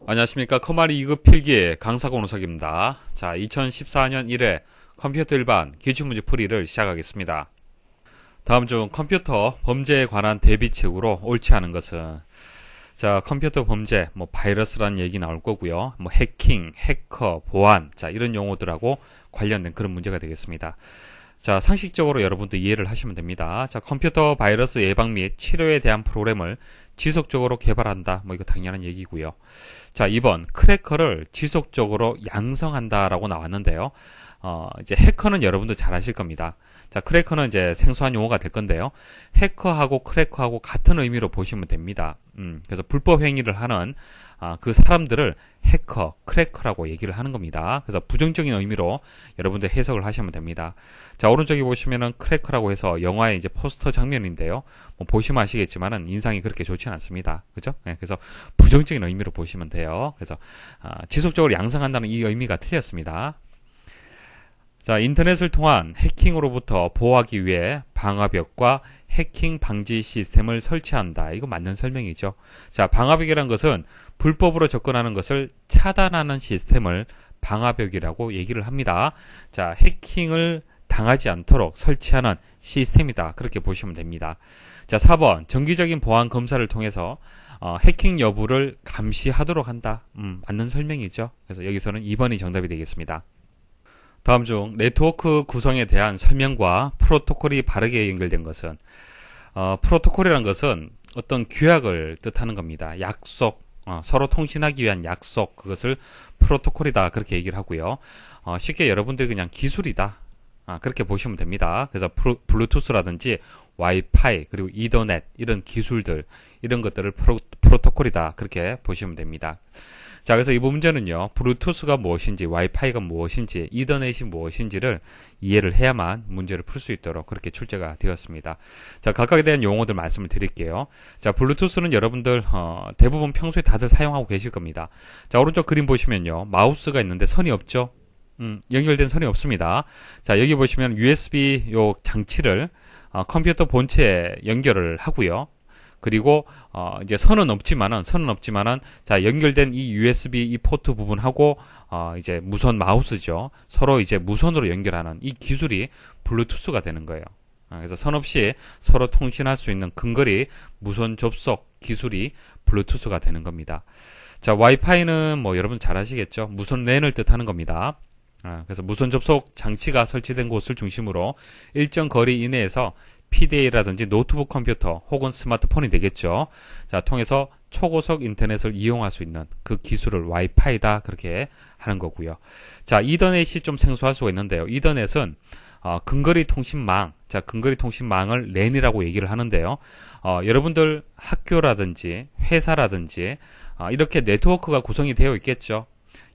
안녕하십니까. 커마리 2급 필기 강사 권우석입니다. 자, 2014년 1회 컴퓨터 일반 기출문제 풀이를 시작하겠습니다. 다음 중 컴퓨터 범죄에 관한 대비책으로 옳지 않은 것은, 자, 컴퓨터 범죄, 바이러스라는 얘기 나올 거고요. 해킹, 해커, 보안, 자, 이런 용어들하고 관련된 그런 문제가 되겠습니다. 자, 상식적으로 여러분도 이해를 하시면 됩니다. 자, 컴퓨터 바이러스 예방 및 치료에 대한 프로그램을 지속적으로 개발한다. 이거 당연한 얘기고요. 자, 2번 크래커를 지속적으로 양성한다라고 나왔는데요. 이제 해커는 여러분도 잘 아실 겁니다. 자, 크래커는 이제 생소한 용어가 될 건데요. 해커하고 크래커하고 같은 의미로 보시면 됩니다. 그래서 불법 행위를 하는 그 사람들을 해커, 크래커라고 얘기를 하는 겁니다. 그래서 부정적인 의미로 여러분들 해석을 하시면 됩니다. 자, 오른쪽에 보시면은 크래커라고 해서 영화의 이제 포스터 장면인데요. 보시면 아시겠지만은 인상이 그렇게 좋지는 않습니다. 그죠? 네, 그래서 부정적인 의미로 보시면 돼요. 그래서 지속적으로 양성한다는 이 의미가 틀렸습니다. 자, 인터넷을 통한 해킹으로부터 보호하기 위해 방화벽과 해킹 방지 시스템을 설치한다. 이거 맞는 설명이죠. 자, 방화벽이란 것은 불법으로 접근하는 것을 차단하는 시스템을 방화벽이라고 얘기를 합니다. 자, 해킹을 당하지 않도록 설치하는 시스템이다. 그렇게 보시면 됩니다. 자, 4번 정기적인 보안 검사를 통해서 해킹 여부를 감시하도록 한다. 맞는 설명이죠. 그래서 여기서는 2번이 정답이 되겠습니다. 다음 중 네트워크 구성에 대한 설명과 프로토콜이 바르게 연결된 것은, 프로토콜이란 것은 어떤 규약을 뜻하는 겁니다. 약속, 서로 통신하기 위한 약속, 그것을 프로토콜이다 그렇게 얘기를 하고요. 쉽게 여러분들이 그냥 기술이다, 그렇게 보시면 됩니다. 그래서 블루투스라든지 와이파이 그리고 이더넷 이런 기술들, 이런 것들을 프로토콜이다 그렇게 보시면 됩니다. 자, 그래서 이 문제는요, 블루투스가 무엇인지, 와이파이가 무엇인지, 이더넷이 무엇인지를 이해를 해야만 문제를 풀 수 있도록 그렇게 출제가 되었습니다. 자, 각각에 대한 용어들 말씀을 드릴게요. 자, 블루투스는 여러분들 대부분 평소에 다들 사용하고 계실 겁니다. 자, 오른쪽 그림 보시면요, 마우스가 있는데 선이 없죠? 연결된 선이 없습니다. 자, 여기 보시면 USB 요 장치를 컴퓨터 본체에 연결을 하고요. 그리고 이제 선은 없지만은 자, 연결된 이 USB 이 포트 부분하고 이제 무선 마우스죠. 서로 이제 무선으로 연결하는 이 기술이 블루투스가 되는 거예요. 그래서 선 없이 서로 통신할 수 있는 근거리 무선 접속 기술이 블루투스가 되는 겁니다. 자, 와이파이는 여러분 잘 아시겠죠? 무선 랜을 뜻하는 겁니다. 그래서 무선 접속 장치가 설치된 곳을 중심으로 일정 거리 이내에서 PDA라든지 노트북 컴퓨터 혹은 스마트폰이 되겠죠. 자, 통해서 초고속 인터넷을 이용할 수 있는 그 기술을 와이파이다 그렇게 하는 거고요. 자, 이더넷이 좀 생소할 수가 있는데요. 이더넷은 근거리 통신망, 자, 근거리 통신망을 랜이라고 얘기를 하는데요. 여러분들 학교라든지 회사라든지 이렇게 네트워크가 구성이 되어 있겠죠.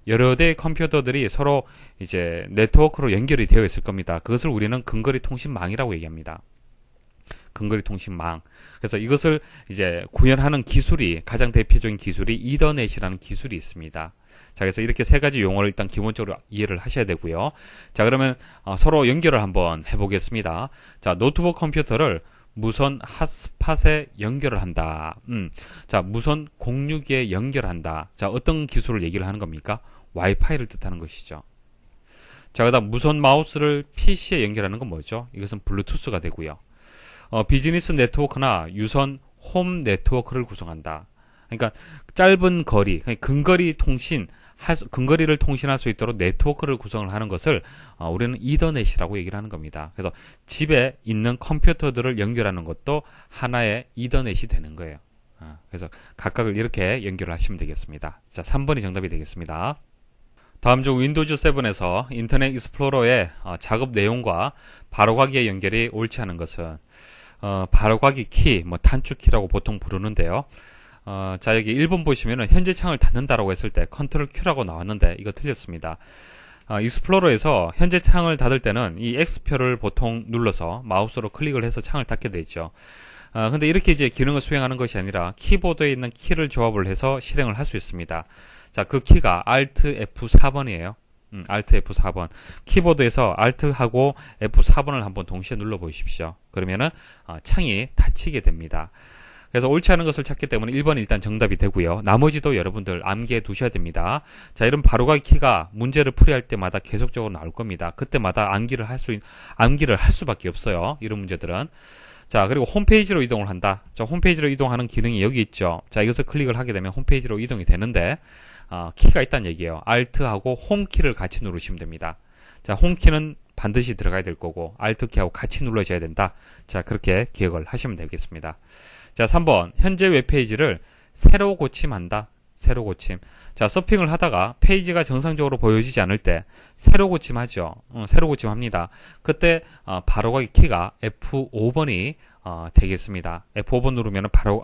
여러 대의 컴퓨터들이 서로 이제 네트워크로 연결이 되어 있을 겁니다. 그것을 우리는 근거리 통신망이라고 얘기합니다. 근거리 통신망. 그래서 이것을 이제 구현하는 기술이, 가장 대표적인 기술이 이더넷이라는 기술이 있습니다. 자, 그래서 이렇게 세 가지 용어를 일단 기본적으로 이해를 하셔야 되고요. 자, 그러면 서로 연결을 한번 해보겠습니다. 자, 노트북 컴퓨터를 무선 핫스팟에 연결을 한다. 자, 무선 공유기에 연결한다. 자, 어떤 기술을 얘기를 하는 겁니까? 와이파이를 뜻하는 것이죠. 자, 그다음 무선 마우스를 PC에 연결하는 건 뭐죠? 이것은 블루투스가 되고요. 비즈니스 네트워크나 유선 홈 네트워크를 구성한다. 그러니까 짧은 거리, 근거리 통신, 근거리를 통신할 수 있도록 네트워크를 구성을 하는 것을 우리는 이더넷이라고 얘기를 하는 겁니다. 그래서 집에 있는 컴퓨터들을 연결하는 것도 하나의 이더넷이 되는 거예요. 그래서 각각을 이렇게 연결을 하시면 되겠습니다. 자, 3번이 정답이 되겠습니다. 다음 중 윈도우즈 7에서 인터넷 익스플로러의 작업 내용과 바로가기의 연결이 옳지 않은 것은, 바로가기 키, 단축키라고 보통 부르는데요. 자, 여기 1번 보시면은 현재 창을 닫는다라고 했을 때 컨트롤 Q라고 나왔는데 이거 틀렸습니다. 익스플로러에서 현재 창을 닫을 때는 이 X표를 보통 눌러서 마우스로 클릭을 해서 창을 닫게 되죠. 근데 이렇게 이제 기능을 수행하는 것이 아니라 키보드에 있는 키를 조합을 해서 실행을 할 수 있습니다. 자, 그 키가 Alt F4번이에요. Alt F4번. 키보드에서 Alt하고 F4번을 한번 동시에 눌러 보십시오. 그러면은 창이 닫히게 됩니다. 그래서 옳지 않은 것을 찾기 때문에 1번이 일단 정답이 되고요. 나머지도 여러분들 암기해 두셔야 됩니다. 자, 이런 바로가기 키가 문제를 풀이할 때마다 계속적으로 나올 겁니다. 그때마다 암기를 할 수밖에 없어요. 이런 문제들은. 자, 그리고 홈페이지로 이동을 한다. 자, 홈페이지로 이동하는 기능이 여기 있죠. 자, 이것을 클릭을 하게 되면 홈페이지로 이동이 되는데, 키가 있다는 얘기예요. Alt하고 홈키를 같이 누르시면 됩니다. 자, 홈키는 반드시 들어가야 될 거고, Alt키하고 같이 눌러줘야 된다. 자, 그렇게 기억을 하시면 되겠습니다. 자, 3번. 현재 웹페이지를 새로 고침한다. 새로 고침. 자, 서핑을 하다가 페이지가 정상적으로 보여지지 않을 때 새로 고침하죠. 새로 고침합니다. 그때 바로가기 키가 F5번이 되겠습니다. F5번 누르면 바로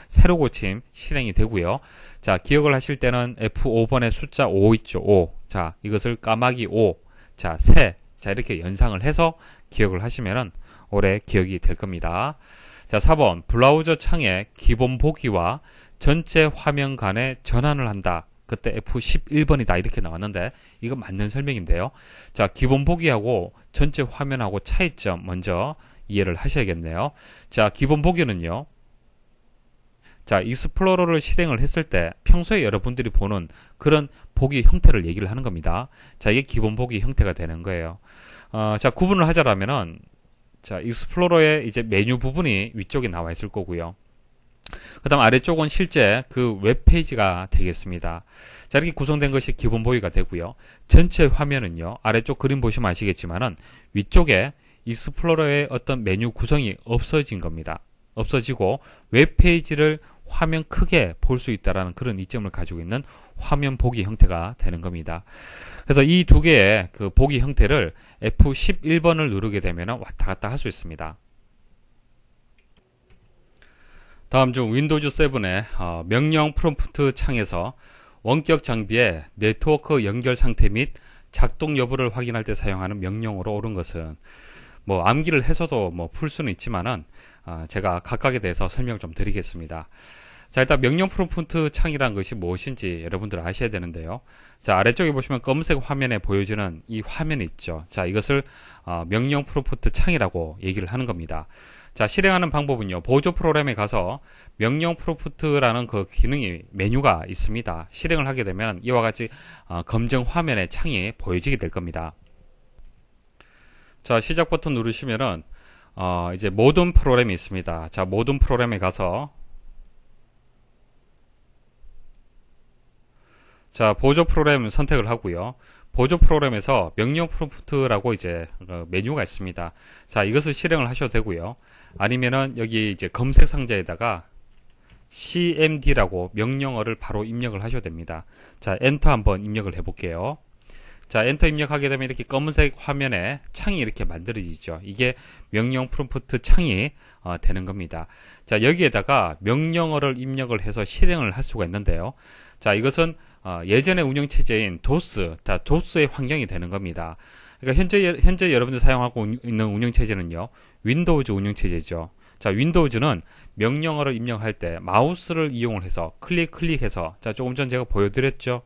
새로 고침 실행이 되고요. 자, 기억을 하실 때는 F5번에 숫자 5 있죠. 5. 자, 이것을 까마귀 5. 자, 새. 자, 이렇게 연상을 해서 기억을 하시면은 오래 기억이 될 겁니다. 자, 4번. 브라우저 창의 기본 보기와 전체 화면 간의 전환을 한다. 그때 F11번이다. 이렇게 나왔는데, 이거 맞는 설명인데요. 자, 기본 보기하고 전체 화면하고 차이점 먼저 이해를 하셔야겠네요. 자, 기본 보기는요. 자, 익스플로러를 실행을 했을 때 평소에 여러분들이 보는 그런 보기 형태를 얘기를 하는 겁니다. 자, 이게 기본 보기 형태가 되는 거예요. 자, 구분을 하자라면은, 자, 익스플로러의 이제 메뉴 부분이 위쪽에 나와 있을 거고요. 그 다음 아래쪽은 실제 그 웹페이지가 되겠습니다. 자, 이렇게 구성된 것이 기본 보기가 되고요. 전체 화면은요, 아래쪽 그림 보시면 아시겠지만은 위쪽에 익스플로러의 어떤 메뉴 구성이 없어진 겁니다. 없어지고 웹페이지를 화면 크게 볼 수 있다라는 그런 이점을 가지고 있는 화면 보기 형태가 되는 겁니다. 그래서 이 두 개의 그 보기 형태를 F11번을 누르게 되면 왔다 갔다 할 수 있습니다. 다음 중 윈도우즈 7의 명령 프롬프트 창에서 원격 장비의 네트워크 연결 상태 및 작동 여부를 확인할 때 사용하는 명령어로 옳은 것은, 뭐 암기를 해서도 뭐 풀 수는 있지만은 제가 각각에 대해서 설명을 좀 드리겠습니다. 자, 일단 명령 프롬프트 창이라는 것이 무엇인지 여러분들 아셔야 되는데요. 자, 아래쪽에 보시면 검은색 화면에 보여지는 이 화면이 있죠. 자, 이것을 명령 프롬프트 창이라고 얘기를 하는 겁니다. 자, 실행하는 방법은요. 보조 프로그램에 가서 명령 프롬프트라는 그 기능이 메뉴가 있습니다. 실행을 하게 되면 이와 같이 검정 화면에 창이 보여지게 될 겁니다. 자, 시작 버튼 누르시면은 이제 모든 프로그램이 있습니다. 자, 모든 프로그램에 가서 자, 보조 프로그램 선택을 하고요. 보조 프로그램에서 명령 프롬프트라고 이제 메뉴가 있습니다. 자, 이것을 실행을 하셔도 되고요. 아니면은 여기 이제 검색 상자에다가 cmd라고 명령어를 바로 입력을 하셔도 됩니다. 자, 엔터 한번 입력을 해 볼게요. 자, 엔터 입력하게 되면 이렇게 검은색 화면에 창이 이렇게 만들어지죠. 이게 명령 프롬프트 창이 되는 겁니다. 자, 여기에다가 명령어를 입력을 해서 실행을 할 수가 있는데요. 자, 이것은 예전의 운영체제인 도스, 자, 도스의 환경이 되는 겁니다. 그러니까 현재 여러분들 사용하고 있는 운영체제는요, 윈도우즈 운영체제죠. 자, 윈도우즈는 명령어를 입력할 때 마우스를 이용을 해서 클릭해서, 자, 조금 전 제가 보여드렸죠.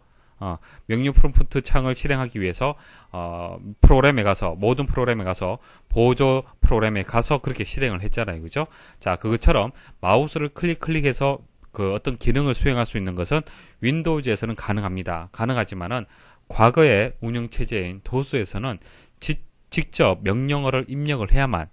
명령 프롬프트 창을 실행하기 위해서 프로그램에 가서, 모든 프로그램에 가서 보조 프로그램에 가서 그렇게 실행을 했잖아요. 그죠? 자, 그것처럼 마우스를 클릭해서 그 어떤 기능을 수행할 수 있는 것은 윈도우즈에서는 가능합니다. 가능하지만은 과거의 운영체제인 도스에서는 직접 명령어를 입력을 해야만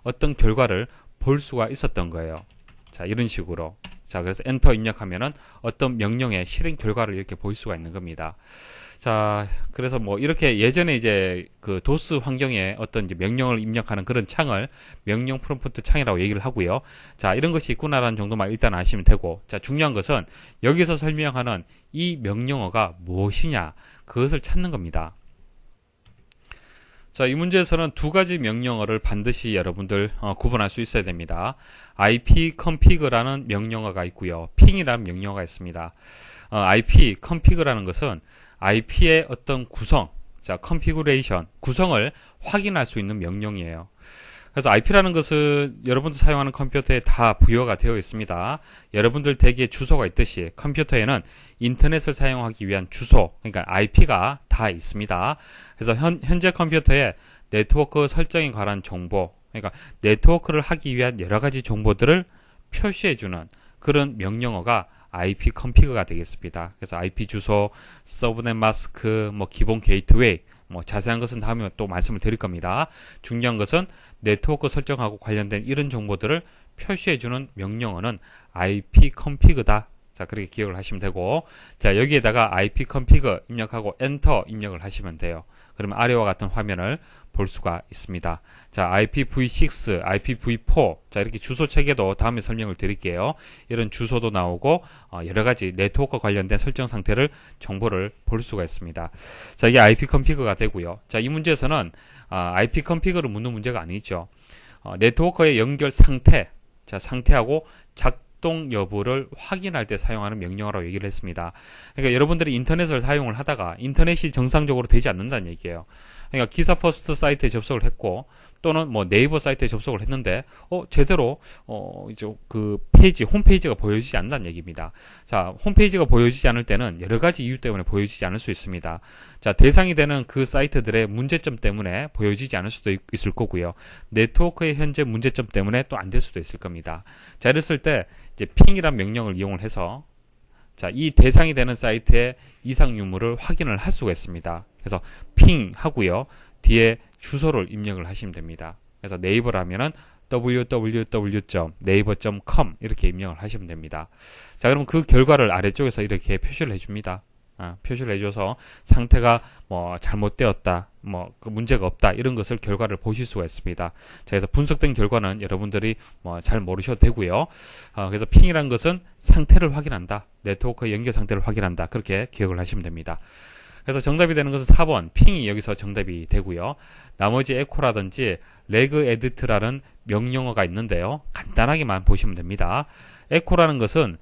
어떤 결과를 볼 수가 있었던 거예요. 자, 이런 식으로. 자, 그래서 엔터 입력하면은 어떤 명령의 실행 결과를 이렇게 볼 수가 있는 겁니다. 자, 그래서 뭐 이렇게 예전에 이제 그 도스 환경에 어떤 이제 명령을 입력하는 그런 창을 명령 프롬프트 창이라고 얘기를 하고요. 자, 이런 것이 있구나라는 정도만 일단 아시면 되고, 자, 중요한 것은 여기서 설명하는 이 명령어가 무엇이냐, 그것을 찾는 겁니다. 자, 이 문제에서는 두 가지 명령어를 반드시 여러분들 구분할 수 있어야 됩니다. ipconfig라는 명령어가 있고요. ping이라는 명령어가 있습니다. ipconfig라는 것은 IP의 어떤 구성, 자, configuration, 구성을 확인할 수 있는 명령이에요. 그래서 IP라는 것은 여러분들 사용하는 컴퓨터에 다 부여가 되어 있습니다. 여러분들 댁에 주소가 있듯이 컴퓨터에는 인터넷을 사용하기 위한 주소, 그러니까 IP가 다 있습니다. 그래서 현재 컴퓨터에 네트워크 설정에 관한 정보, 그러니까 네트워크를 하기 위한 여러 가지 정보들을 표시해주는 그런 명령어가 IP 컨피그가 되겠습니다. 그래서 IP 주소, 서브넷 마스크, 뭐 기본 게이트웨이, 뭐 자세한 것은 다음에 또 말씀을 드릴 겁니다. 중요한 것은 네트워크 설정하고 관련된 이런 정보들을 표시해주는 명령어는 IP 컨피그다. 자, 그렇게 기억을 하시면 되고, 자, 여기에다가 IP 컨피그 입력하고 엔터 입력을 하시면 돼요. 그러면 아래와 같은 화면을 볼 수가 있습니다. 자, IPv6, IPv4, 자, 이렇게 주소 체계도 다음에 설명을 드릴게요. 이런 주소도 나오고, 여러 가지 네트워크 관련된 설정 상태를 정보를 볼 수가 있습니다. 자, 이게 IP 컨피그가 되고요. 자, 이 문제에서는, IP 컨피그를 묻는 문제가 아니죠. 네트워크의 연결 상태, 자, 상태하고 작동 여부를 확인할 때 사용하는 명령어라고 얘기를 했습니다. 그러니까 여러분들이 인터넷을 사용을 하다가 인터넷이 정상적으로 되지 않는다는 얘기예요. 그러니까 기사 퍼스트 사이트에 접속을 했고 또는 뭐 네이버 사이트에 접속을 했는데 제대로 이제 그 페이지 홈페이지가 보여지지 않는다는 얘기입니다. 자, 홈페이지가 보여지지 않을 때는 여러 가지 이유 때문에 보여지지 않을 수 있습니다. 자, 대상이 되는 그 사이트들의 문제점 때문에 보여지지 않을 수도 있을 거고요. 네트워크의 현재 문제점 때문에 또 안 될 수도 있을 겁니다. 자, 이랬을 때 이제 핑이란 명령을 이용을 해서 자, 이 대상이 되는 사이트의 이상 유무를 확인을 할 수가 있습니다. 그래서 핑 하고요. 뒤에 주소를 입력을 하시면 됩니다. 그래서 네이버라면은 www.naver.com 이렇게 입력을 하시면 됩니다. 자, 그럼 그 결과를 아래쪽에서 이렇게 표시를 해줍니다. 표시를 해줘서 상태가 뭐 잘못되었다, 뭐 그 문제가 없다 이런 것을 결과를 보실 수가 있습니다. 자, 그래서 분석된 결과는 여러분들이 뭐 잘 모르셔도 되고요. 그래서 핑이란 것은 상태를 확인한다, 네트워크 연결 상태를 확인한다, 그렇게 기억을 하시면 됩니다. 그래서 정답이 되는 것은 4번 핑이 여기서 정답이 되고요. 나머지 에코라든지 레그 에디트라는 명령어가 있는데요. 간단하게만 보시면 됩니다. 에코라는 것은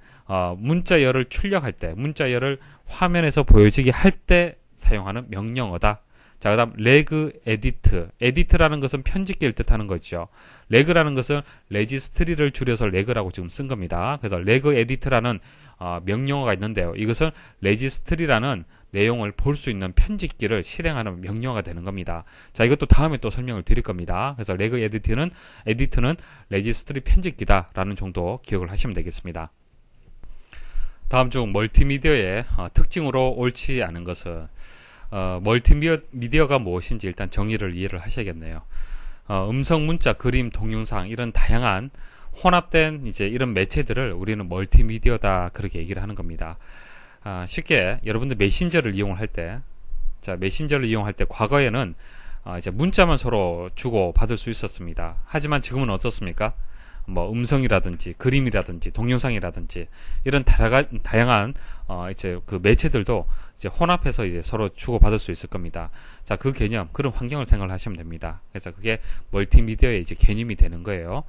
문자열을 출력할 때, 문자열을 화면에서 보여지게 할 때 사용하는 명령어다. 자, 그 다음 레그 에디트, 에디트라는 것은 편집기를 뜻하는 거죠. 레그라는 것은 레지스트리를 줄여서 레그라고 지금 쓴 겁니다. 그래서 레그 에디트라는 명령어가 있는데요. 이것은 레지스트리라는 내용을 볼 수 있는 편집기를 실행하는 명령어가 되는 겁니다. 자, 이것도 다음에 또 설명을 드릴 겁니다. 그래서 레그 에디트는 레지스트리 편집기다라는 정도 기억을 하시면 되겠습니다. 다음 중 멀티미디어의 특징으로 옳지 않은 것은 멀티미디어가 무엇인지 일단 정의를 이해를 하셔야겠네요. 음성, 문자, 그림, 동영상 이런 다양한 혼합된 이제 이런 매체들을 우리는 멀티미디어다 그렇게 얘기를 하는 겁니다. 쉽게 여러분들 메신저를 이용을 할 때, 자, 메신저를 이용할 때 과거에는 이제 문자만 서로 주고 받을 수 있었습니다. 하지만 지금은 어떻습니까? 뭐 음성이라든지 그림이라든지 동영상이라든지 이런 다양한 이제 그 매체들도 이제 혼합해서 이제 서로 주고 받을 수 있을 겁니다. 자, 그 개념, 그런 환경을 생각을 하시면 됩니다. 그래서 그게 멀티미디어의 이제 개념이 되는 거예요.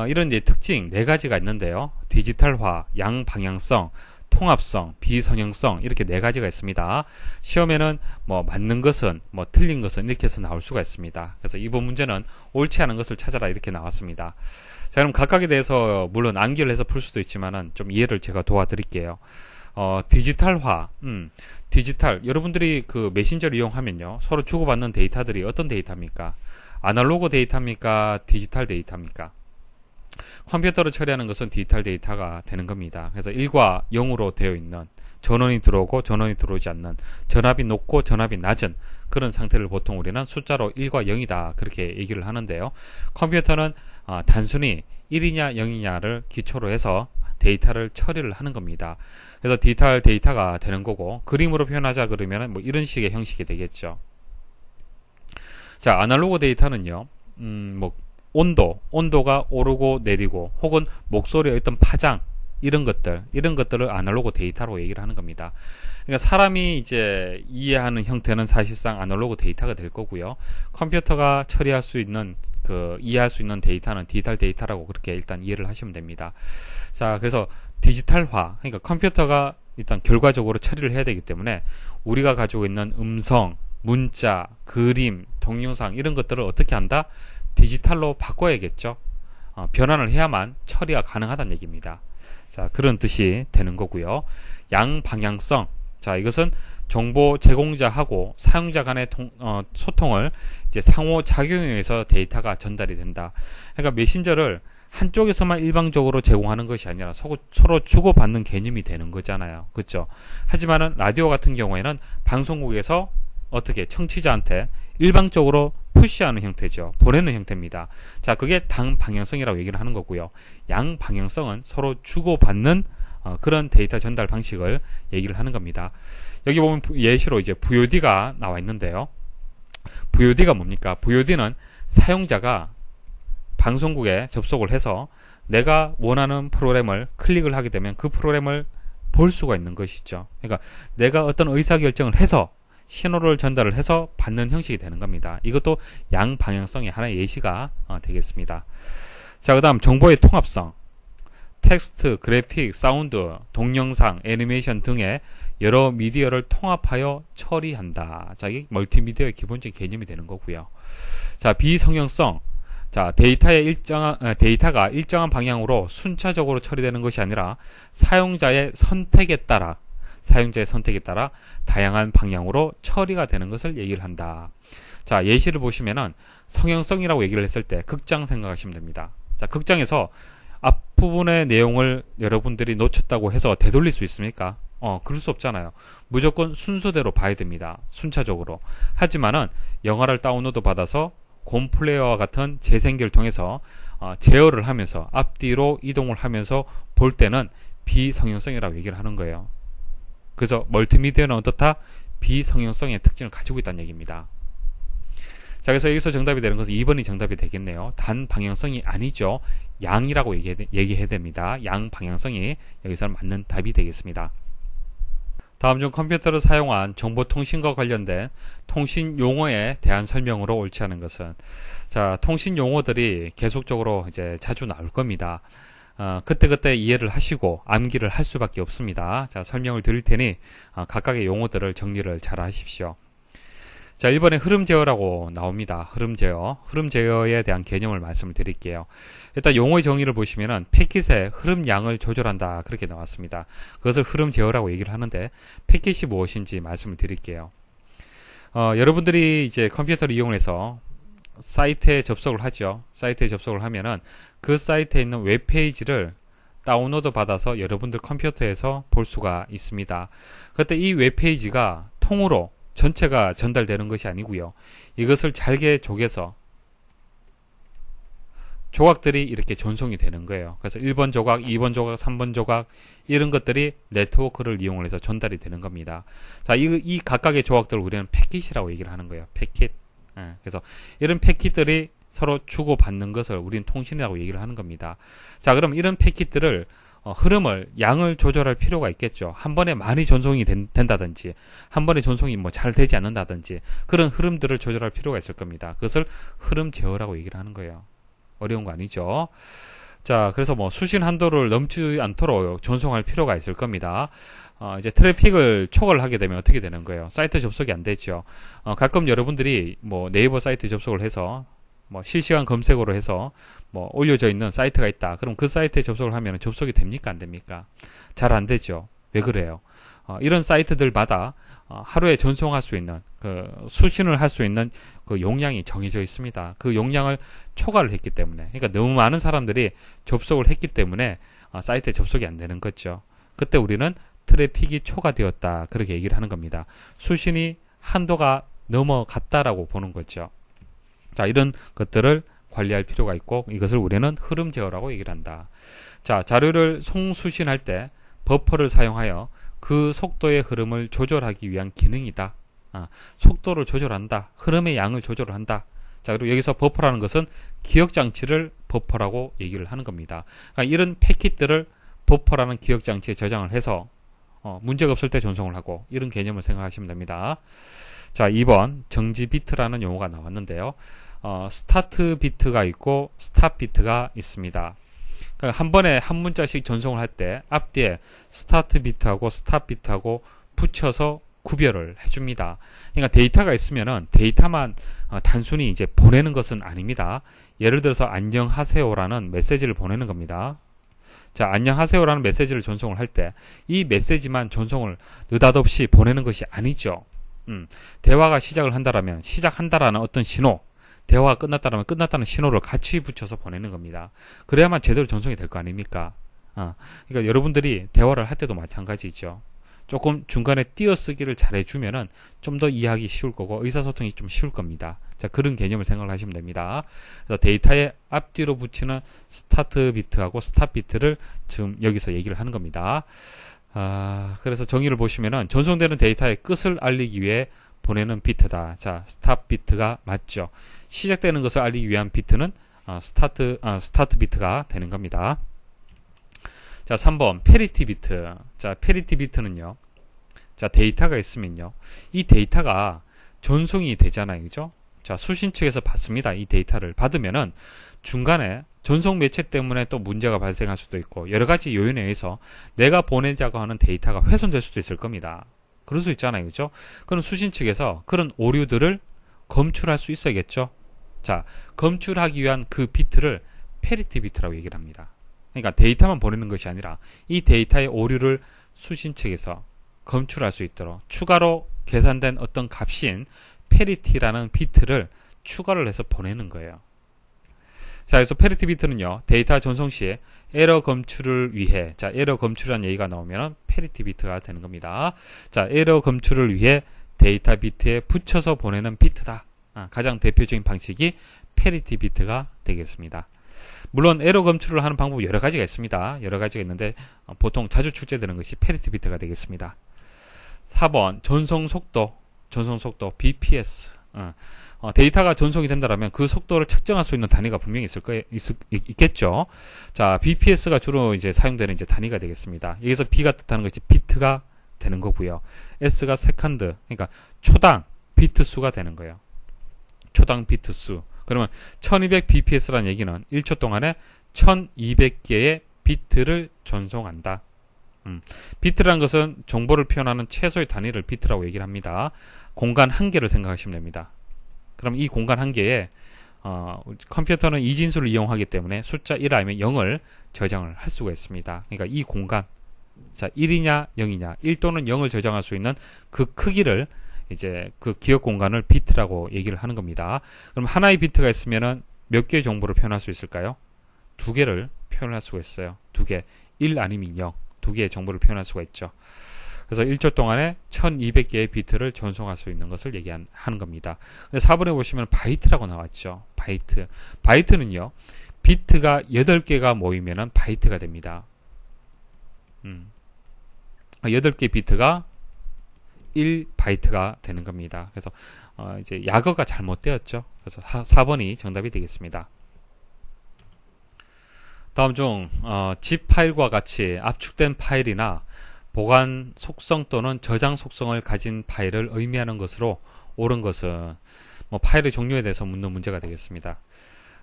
이런 이제 특징 4가지가 있는데요. 디지털화, 양방향성, 통합성, 비선형성 이렇게 4가지가 있습니다. 시험에는 뭐 맞는 것은 뭐 틀린 것은 이렇게 해서 나올 수가 있습니다. 그래서 이번 문제는 옳지 않은 것을 찾아라 이렇게 나왔습니다. 자, 그럼 각각에 대해서 물론 암기를 해서 풀 수도 있지만은 좀 이해를 제가 도와드릴게요. 디지털화, 디지털 여러분들이 그 메신저를 이용하면요 서로 주고받는 데이터들이 어떤 데이터입니까? 아날로그 데이터입니까? 디지털 데이터입니까? 컴퓨터로 처리하는 것은 디지털 데이터가 되는 겁니다. 그래서 1과 0으로 되어 있는 전원이 들어오고 전원이 들어오지 않는 전압이 높고 전압이 낮은 그런 상태를 보통 우리는 숫자로 1과 0이다 그렇게 얘기를 하는데요. 컴퓨터는 단순히 1이냐 0이냐를 기초로 해서 데이터를 처리를 하는 겁니다. 그래서 디지털 데이터가 되는 거고 그림으로 표현하자 그러면 뭐 이런 식의 형식이 되겠죠. 자, 아날로그 데이터는요. 뭐 온도가 오르고 내리고 혹은 목소리의 어떤 파장 이런 것들을 아날로그 데이터로 얘기를 하는 겁니다. 그러니까 사람이 이제 이해하는 형태는 사실상 아날로그 데이터가 될 거고요. 컴퓨터가 처리할 수 있는 이해할 수 있는 데이터는 디지털 데이터라고 그렇게 일단 이해를 하시면 됩니다. 자, 그래서 디지털화, 그러니까 컴퓨터가 일단 결과적으로 처리를 해야 되기 때문에 우리가 가지고 있는 음성, 문자, 그림, 동영상 이런 것들을 어떻게 한다? 디지털로 바꿔야겠죠. 변환을 해야만 처리가 가능하다는 얘기입니다. 자, 그런 뜻이 되는 거고요. 양방향성. 자, 이것은 정보 제공자하고 사용자 간의 소통을 이제 상호작용에 의해서 데이터가 전달이 된다. 그러니까 메신저를 한쪽에서만 일방적으로 제공하는 것이 아니라 서로 주고받는 개념이 되는 거잖아요. 그렇죠? 하지만은 라디오 같은 경우에는 방송국에서 어떻게 청취자한테 일방적으로 푸시하는 형태죠. 보내는 형태입니다. 자, 그게 당방향성이라고 얘기를 하는 거고요. 양방향성은 서로 주고받는 그런 데이터 전달 방식을 얘기를 하는 겁니다. 여기 보면 예시로 이제 VOD가 나와 있는데요. VOD가 뭡니까? VOD는 사용자가 방송국에 접속을 해서 내가 원하는 프로그램을 클릭을 하게 되면 그 프로그램을 볼 수가 있는 것이죠. 그러니까 내가 어떤 의사결정을 해서 신호를 전달을 해서 받는 형식이 되는 겁니다. 이것도 양방향성의 하나의 예시가 되겠습니다. 자, 그 다음 정보의 통합성. 텍스트, 그래픽, 사운드, 동영상, 애니메이션 등의 여러 미디어를 통합하여 처리한다. 자, 이게 멀티미디어의 기본적인 개념이 되는 거고요. 자, 비성형성. 자, 데이터가 일정한 방향으로 순차적으로 처리되는 것이 아니라 사용자의 선택에 따라 다양한 방향으로 처리가 되는 것을 얘기를 한다. 자, 예시를 보시면은 성형성이라고 얘기를 했을 때 극장 생각하시면 됩니다. 자, 극장에서 앞부분의 내용을 여러분들이 놓쳤다고 해서 되돌릴 수 있습니까? 그럴 수 없잖아요. 무조건 순서대로 봐야 됩니다. 순차적으로. 하지만은 영화를 다운로드 받아서 곰플레이어와 같은 재생기를 통해서 제어를 하면서 앞뒤로 이동을 하면서 볼 때는 비성형성이라고 얘기를 하는 거예요. 그래서 멀티미디어는 어떻다? 비성형성의 특징을 가지고 있다는 얘기입니다. 자, 그래서 여기서 정답이 되는 것은 2번이 정답이 되겠네요. 단방향성이 아니죠. 양이라고 얘기해야 됩니다. 양방향성이 여기서는 맞는 답이 되겠습니다. 다음 중 컴퓨터를 사용한 정보통신과 관련된 통신 용어에 대한 설명으로 옳지 않은 것은, 자, 통신 용어들이 계속적으로 이제 자주 나올 겁니다. 그때그때 이해를 하시고 암기를 할 수밖에 없습니다. 자, 설명을 드릴 테니 각각의 용어들을 정리를 잘 하십시오. 자, 1번에 흐름 제어라고 나옵니다. 흐름 제어에 대한 개념을 말씀을 드릴게요. 일단 용어의 정의를 보시면은 패킷의 흐름 양을 조절한다, 그렇게 나왔습니다. 그것을 흐름 제어라고 얘기를 하는데 패킷이 무엇인지 말씀을 드릴게요. 여러분들이 이제 컴퓨터를 이용해서 사이트에 접속을 하죠. 사이트에 접속을 하면은 그 사이트에 있는 웹페이지를 다운로드 받아서 여러분들 컴퓨터에서 볼 수가 있습니다. 그때 이 웹페이지가 통으로 전체가 전달되는 것이 아니고요. 이것을 잘게 쪼개서 조각들이 이렇게 전송이 되는 거예요. 그래서 1번 조각, 2번 조각, 3번 조각 이런 것들이 네트워크를 이용을 해서 전달이 되는 겁니다. 자, 이 각각의 조각들을 우리는 패킷이라고 얘기를 하는 거예요. 패킷. 그래서 이런 패킷들이 서로 주고받는 것을 우리는 통신이라고 얘기를 하는 겁니다. 자, 그럼 이런 패킷들을 흐름을 양을 조절할 필요가 있겠죠. 한 번에 많이 전송이 된다든지 한 번에 전송이 잘 되지 않는다든지 그런 흐름들을 조절할 필요가 있을 겁니다. 그것을 흐름 제어라고 얘기를 하는 거예요. 어려운 거 아니죠. 자, 그래서 수신 한도를 넘지 않도록 전송할 필요가 있을 겁니다. 이제 트래픽을 초과를 하게 되면 어떻게 되는 거예요? 사이트 접속이 안 되죠. 가끔 여러분들이 네이버 사이트 접속을 해서 실시간 검색어로 해서 올려져 있는 사이트가 있다. 그럼 그 사이트에 접속을 하면 접속이 됩니까? 안 됩니까? 잘 안 되죠. 왜 그래요? 이런 사이트들마다 하루에 전송할 수 있는 수신을 할 수 있는 그 용량이 정해져 있습니다. 그 용량을 초과를 했기 때문에, 그러니까 너무 많은 사람들이 접속을 했기 때문에 사이트에 접속이 안 되는 거죠. 그때 우리는 트래픽이 초과되었다, 그렇게 얘기를 하는 겁니다. 수신이 한도가 넘어갔다라고 보는 거죠. 자, 이런 것들을 관리할 필요가 있고 이것을 우리는 흐름 제어라고 얘기를 한다. 자, 자료를 송수신할 때 버퍼를 사용하여 그 속도의 흐름을 조절하기 위한 기능이다. 속도를 조절한다. 흐름의 양을 조절을 한다. 자, 그리고 여기서 버퍼라는 것은 기억장치를 버퍼라고 얘기를 하는 겁니다. 그러니까 이런 패킷들을 버퍼라는 기억장치에 저장을 해서 문제가 없을 때 전송을 하고, 이런 개념을 생각하시면 됩니다. 자, 2번 정지 비트라는 용어가 나왔는데요. 스타트 비트가 있고 스탑 비트가 있습니다. 그러니까 한 번에 한 문자씩 전송을 할 때 앞뒤에 스타트 비트하고 스탑 비트하고 붙여서 구별을 해줍니다. 그러니까 데이터가 있으면은 데이터만 단순히 이제 보내는 것은 아닙니다. 예를 들어서 안녕하세요라는 메시지를 보내는 겁니다. 자, 안녕하세요라는 메시지를 전송을 할 때 이 메시지만 전송을 느닷없이 보내는 것이 아니죠. 대화가 시작을 한다라면 시작한다라는 어떤 신호, 대화가 끝났다라면 끝났다는 신호를 같이 붙여서 보내는 겁니다. 그래야만 제대로 전송이 될 거 아닙니까? 그러니까 여러분들이 대화를 할 때도 마찬가지죠. 조금 중간에 띄어쓰기를 잘해주면은 좀 더 이해하기 쉬울 거고 의사소통이 좀 쉬울 겁니다. 자, 그런 개념을 생각을 하시면 됩니다. 그래서 데이터의 앞뒤로 붙이는 스타트 비트하고 스탑 비트를 지금 여기서 얘기를 하는 겁니다. 그래서 정의를 보시면은 전송되는 데이터의 끝을 알리기 위해 보내는 비트다. 자, 스탑 비트가 맞죠. 시작되는 것을 알리기 위한 비트는 스타트 비트가 되는 겁니다. 자, 3번 페리티 비트. 자, 페리티 비트는요. 자, 데이터가 있으면요. 이 데이터가 전송이 되잖아요. 그죠? 자, 수신 측에서 받습니다. 이 데이터를 받으면은 중간에 전송 매체 때문에 또 문제가 발생할 수도 있고 여러 가지 요인에 의해서 내가 보내자고 하는 데이터가 훼손될 수도 있을 겁니다. 그럴 수 있잖아요. 그죠? 그럼 수신 측에서 그런 오류들을 검출할 수 있어야겠죠? 자, 검출하기 위한 그 비트를 페리티 비트라고 얘기를 합니다. 그러니까 데이터만 보내는 것이 아니라 이 데이터의 오류를 수신 측에서 검출할 수 있도록 추가로 계산된 어떤 값인 페리티라는 비트를 추가를 해서 보내는 거예요. 자, 그래서 페리티 비트는요, 데이터 전송 시에 에러 검출을 위해, 자, 에러 검출이라는 얘기가 나오면 페리티 비트가 되는 겁니다. 자, 에러 검출을 위해 데이터 비트에 붙여서 보내는 비트다. 가장 대표적인 방식이 페리티 비트가 되겠습니다. 물론 에러 검출을 하는 방법이 여러 가지가 있습니다. 여러 가지가 있는데 보통 자주 출제되는 것이 페리티 비트가 되겠습니다. 4번 전송 속도 BPS. 데이터가 전송이 된다면 그 속도를 측정할 수 있는 단위가 분명히 있겠죠. 자, BPS가 주로 이제 사용되는 이제 단위가 되겠습니다. 여기서 B가 뜻하는 것이 비트가 되는 거고요. S가 세컨드, 그러니까 초당 비트 수가 되는 거예요. 초당 비트 수. 그러면 1200 BPS라는 얘기는 1초 동안에 1200개의 비트를 전송한다. 비트라는 것은 정보를 표현하는 최소의 단위를 비트라고 얘기를 합니다. 공간 한 개를 생각하시면 됩니다. 그럼 이 공간 한 개에 컴퓨터는 이진수를 이용하기 때문에 숫자 1 아니면 0을 저장을 할 수가 있습니다. 그러니까 이 공간, 자, 1이냐 0이냐 1 또는 0을 저장할 수 있는 그 크기를 이제 그 기억 공간을 비트라고 얘기를 하는 겁니다. 그럼 하나의 비트가 있으면은 몇 개의 정보를 표현할 수 있을까요? 2개를 표현할 수가 있어요. 2개. 1 아니면 0. 2개의 정보를 표현할 수가 있죠. 그래서 1초 동안에 1200개의 비트를 전송할 수 있는 것을 얘기하는 겁니다. 4번에 보시면 바이트라고 나왔죠. 바이트. 바이트는요, 비트가 8개가 모이면은 바이트가 됩니다. 8개 비트가 1바이트가 되는 겁니다. 그래서 이제 약어가 잘못되었죠. 그래서 4번이 정답이 되겠습니다. 다음 중 zip 파일과 같이 압축된 파일이나 보관 속성 또는 저장 속성을 가진 파일을 의미하는 것으로 옳은 것은 파일의 종류에 대해서 묻는 문제가 되겠습니다.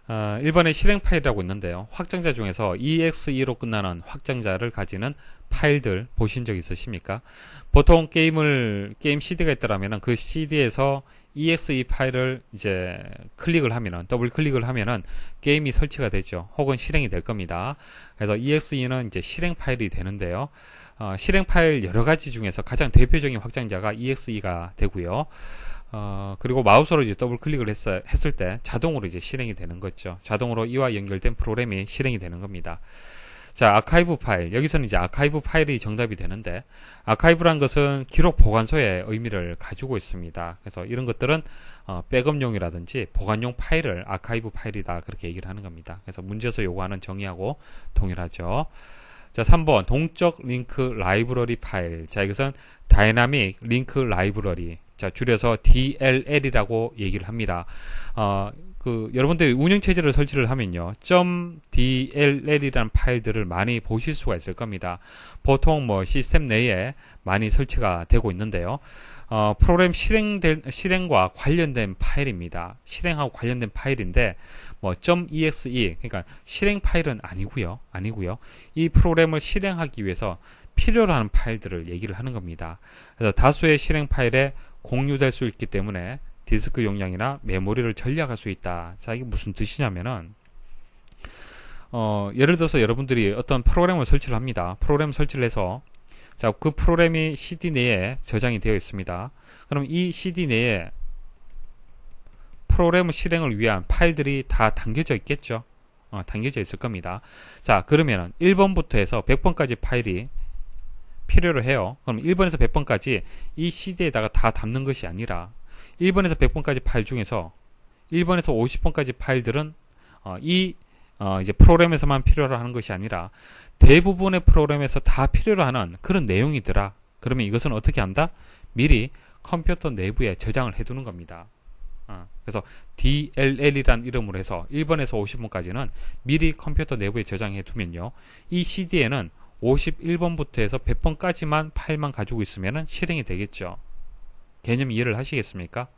1번에 실행 파일이라고 있는데요. 확장자 중에서 EXE로 끝나는 확장자를 가지는 파일들 보신 적 있으십니까? 보통 게임 CD가 있더라면 그 CD에서 EXE 파일을 이제 더블 클릭을 하면은 게임이 설치가 되죠. 혹은 실행이 될 겁니다. 그래서 EXE는 이제 실행 파일이 되는데요. 실행 파일 여러 가지 중에서 가장 대표적인 확장자가 EXE가 되고요. 그리고 마우스로 이제 더블 클릭을 했을 때 자동으로 이제 실행이 되는 거죠. 자동으로 이와 연결된 프로그램이 실행이 되는 겁니다. 자, 아카이브 파일. 여기서는 이제 아카이브 파일이 정답이 되는데, 아카이브란 것은 기록 보관소의 의미를 가지고 있습니다. 그래서 이런 것들은 백업용이라든지 보관용 파일을 아카이브 파일이다, 그렇게 얘기를 하는 겁니다. 그래서 문제에서 요구하는 정의하고 동일하죠. 자, 3번 동적 링크 라이브러리 파일. 자, 이것은 다이나믹 링크 라이브러리. 자, 줄여서 DLL이라고 얘기를 합니다. 여러분들 운영체제를 설치를 하면요, .dll이라는 파일들을 많이 보실 수가 있을 겁니다. 보통 시스템 내에 많이 설치가 되고 있는데요. 프로그램 실행과 관련된 파일입니다. 실행하고 관련된 파일인데, .exe, 그러니까 실행 파일은 아니고요. 이 프로그램을 실행하기 위해서 필요로 하는 파일들을 얘기를 하는 겁니다. 그래서 다수의 실행 파일에 공유될 수 있기 때문에 디스크 용량이나 메모리를 절약할 수 있다. 자, 이게 무슨 뜻이냐면은 예를 들어서 여러분들이 어떤 프로그램을 설치를 합니다. 프로그램 설치를 해서 자, 그 프로그램이 CD 내에 저장이 되어 있습니다. 그럼 이 CD 내에 프로그램 실행을 위한 파일들이 다 담겨져 있겠죠. 담겨져 있을 겁니다. 자, 그러면은 1번부터 해서 100번까지 파일이 필요로 해요. 그럼 1번에서 100번까지 이 CD에다가 다 담는 것이 아니라 1번에서 100번까지 파일 중에서 1번에서 50번까지 파일들은 이제 프로그램에서만 필요로 하는 것이 아니라 대부분의 프로그램에서 다 필요로 하는 그런 내용이더라. 그러면 이것은 어떻게 한다? 미리 컴퓨터 내부에 저장을 해두는 겁니다. 그래서 DLL이란 이름으로 해서 1번에서 50번까지는 미리 컴퓨터 내부에 저장해 두면요. 이 CD에는 51번부터 해서 100번까지만 파일만 가지고 있으면 실행이 되겠죠. 개념 이해를 하시겠습니까?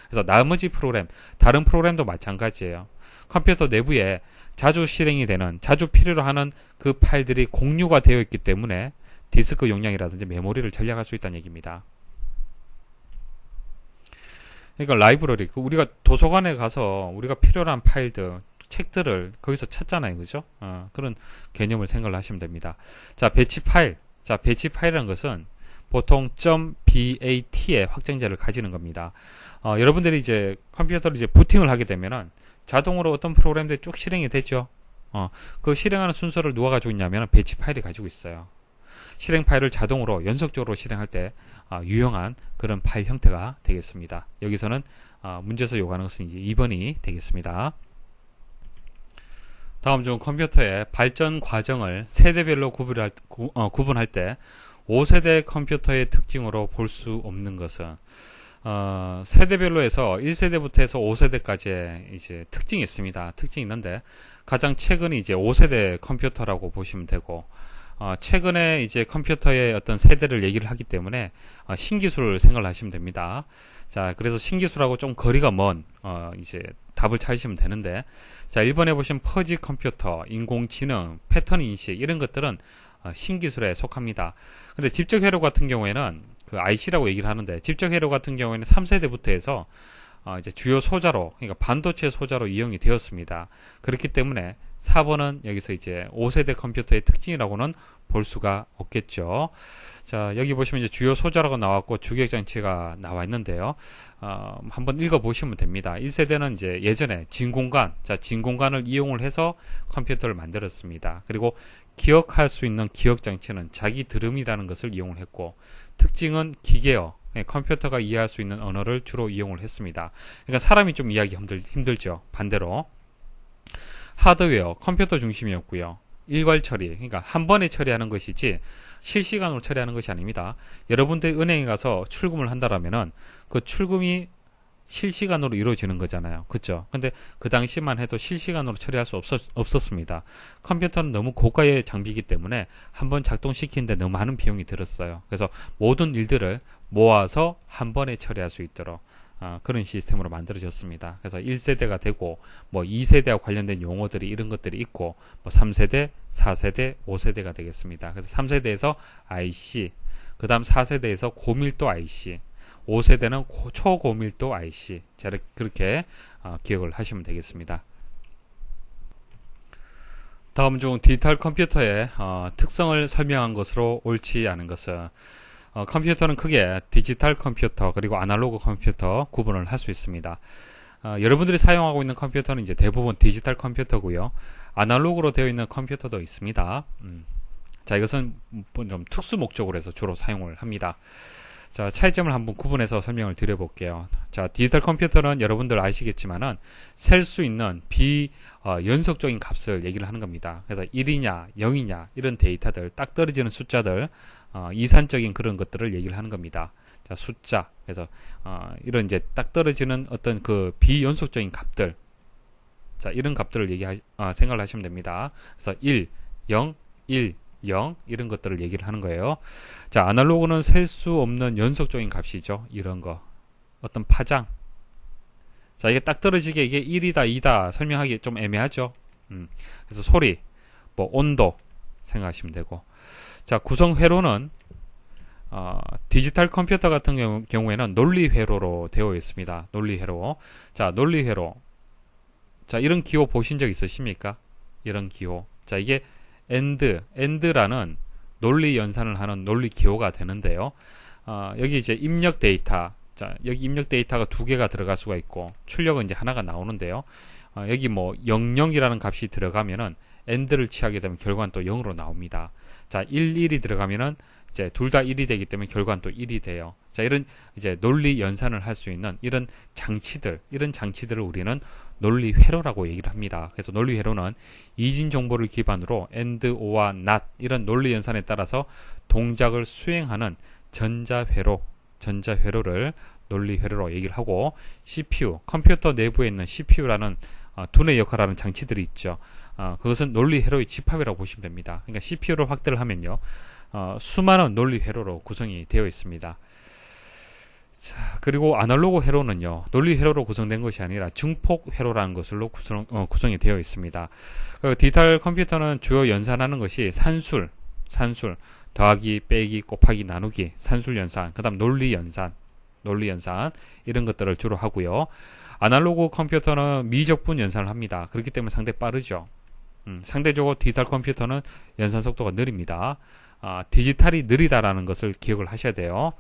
그래서 나머지 프로그램, 다른 프로그램도 마찬가지예요. 컴퓨터 내부에 자주 실행이 되는, 자주 필요로 하는 그 파일들이 공유가 되어 있기 때문에 디스크 용량이라든지 메모리를 절약할 수 있다는 얘기입니다. 그러니까 라이브러리, 우리가 도서관에 가서 우리가 필요한 파일들, 책들을 거기서 찾잖아요. 그죠? 그런 개념을 생각을 하시면 됩니다. 자, 배치 파일. 자, 배치 파일이라는 것은 보통 .bat의 확장자를 가지는 겁니다. 여러분들이 이제 컴퓨터를 이제 부팅을 하게 되면은 자동으로 어떤 프로그램들이 쭉 실행이 되죠. 그 실행하는 순서를 누가 가지고 있냐면 배치 파일이 가지고 있어요. 실행 파일을 자동으로 연속적으로 실행할 때 유용한 그런 파일 형태가 되겠습니다. 여기서는 문제에서 요구하는 것은 이제 2번이 되겠습니다. 다음 중 컴퓨터의 발전 과정을 세대별로 구분할 때 5세대 컴퓨터의 특징으로 볼 수 없는 것은 세대별로 해서 1세대부터 해서 5세대까지의 이제 특징이 있습니다. 특징이 있는데 가장 최근이 이제 5세대 컴퓨터라고 보시면 되고 최근에 이제 컴퓨터의 어떤 세대를 얘기를 하기 때문에 신기술을 생각을 하시면 됩니다. 자, 그래서 신기술하고 좀 거리가 먼 이제 답을 찾으시면 되는데, 자, 1번에 보시면 퍼지 컴퓨터, 인공지능, 패턴 인식 이런 것들은 신기술에 속합니다. 근데 집적 회로 같은 경우에는 그 IC라고 얘기를 하는데, 집적 회로 같은 경우에는 3세대부터 해서 이제 주요 소자로, 그러니까 반도체 소자로 이용이 되었습니다. 그렇기 때문에 4번은 여기서 이제 5세대 컴퓨터의 특징이라고는 볼 수가 없겠죠. 자, 여기 보시면 이제 주요 소자라고 나왔고 주기억장치가 나와 있는데요. 한번 읽어보시면 됩니다. 1세대는 이제 예전에 진공관, 자, 진공관을 이용을 해서 컴퓨터를 만들었습니다. 그리고 기억할 수 있는 기억장치는 자기 드럼이라는 것을 이용을 했고, 특징은 기계어, 컴퓨터가 이해할 수 있는 언어를 주로 이용을 했습니다. 그러니까 사람이 좀 이해하기 힘들죠. 반대로 하드웨어, 컴퓨터 중심이었고요. 일괄 처리, 그러니까 한 번에 처리하는 것이지 실시간으로 처리하는 것이 아닙니다. 여러분들이 은행에 가서 출금을 한다라면은 그 출금이 실시간으로 이루어지는 거잖아요. 그렇죠? 근데 그 당시만 해도 실시간으로 처리할 수 없었습니다. 컴퓨터는 너무 고가의 장비이기 때문에 한번 작동시키는데 너무 많은 비용이 들었어요. 그래서 모든 일들을 모아서 한 번에 처리할 수 있도록 그런 시스템으로 만들어졌습니다. 그래서 1세대가 되고 뭐 2세대와 관련된 용어들이 이런 것들이 있고 뭐 3세대, 4세대, 5세대가 되겠습니다. 그래서 3세대에서 IC, 그 다음 4세대에서 고밀도 IC, 5세대는 초고밀도 IC. 자, 그렇게 기억을 하시면 되겠습니다. 다음 중 디지털 컴퓨터의 특성을 설명한 것으로 옳지 않은 것은 컴퓨터는 크게 디지털 컴퓨터 그리고 아날로그 컴퓨터 구분을 할 수 있습니다. 여러분들이 사용하고 있는 컴퓨터는 이제 대부분 디지털 컴퓨터고요. 아날로그로 되어 있는 컴퓨터도 있습니다. 자, 이것은 좀 특수 목적으로 해서 주로 사용을 합니다. 자, 차이점을 한번 구분해서 설명을 드려볼게요. 자, 디지털 컴퓨터는 여러분들 아시겠지만은 셀 수 있는 비연속적인 값을 얘기를 하는 겁니다. 그래서 1이냐, 0이냐 이런 데이터들, 딱 떨어지는 숫자들, 이산적인 그런 것들을 얘기를 하는 겁니다. 자, 숫자. 그래서 이런 이제 딱 떨어지는 어떤 그 비연속적인 값들. 자, 이런 값들을 생각을 하시면 됩니다. 그래서 1, 0, 1, 0 이런 것들을 얘기를 하는 거예요. 자, 아날로그는 셀 수 없는 연속적인 값이죠. 이런 거. 어떤 파장. 자, 이게 딱 떨어지게 이게 1이다, 2다 설명하기 좀 애매하죠. 그래서 소리, 뭐 온도 생각하시면 되고. 자, 구성 회로는 디지털 컴퓨터 같은 경우에는 논리 회로로 되어 있습니다. 논리 회로. 자, 논리 회로. 자, 이런 기호 보신 적 있으십니까? 이런 기호. 자, 이게 AND라는 논리 연산을 하는 논리 기호가 되는데요. 여기 이제 입력 데이터. 자, 여기 입력 데이터가 두 개가 들어갈 수가 있고, 출력은 이제 하나가 나오는데요. 여기 뭐 00이라는 값이 들어가면은 AND를 취하게 되면 결과는 또 0으로 나옵니다. 자, 11이 들어가면은 이제 둘 다 1이 되기 때문에 결과는 또 1이 돼요. 자, 이런 이제 논리 연산을 할 수 있는 이런 장치들을 우리는 논리 회로라고 얘기를 합니다. 그래서 논리 회로는 이진 정보를 기반으로 AND, OR, NOT 이런 논리 연산에 따라서 동작을 수행하는 전자회로를 논리 회로로 얘기를 하고, CPU, 컴퓨터 내부에 있는 CPU라는 두뇌 역할을 하는 장치들이 있죠. 그것은 논리 회로의 집합이라고 보시면 됩니다. 그러니까 CPU를 확대를 하면요, 수많은 논리 회로로 구성이 되어 있습니다. 자, 그리고 아날로그 회로는요, 논리 회로로 구성된 것이 아니라 증폭 회로라는 것으로 구성이 되어 있습니다. 디지털 컴퓨터는 주요 연산하는 것이 산술, 더하기, 빼기, 곱하기, 나누기, 산술 연산, 그 다음 논리 연산 이런 것들을 주로 하고요. 아날로그 컴퓨터는 미적분 연산을 합니다. 그렇기 때문에 상당히 빠르죠. 상대적으로 디지털 컴퓨터는 연산 속도가 느립니다. 디지털이 느리다라는 것을 기억을 하셔야 돼요.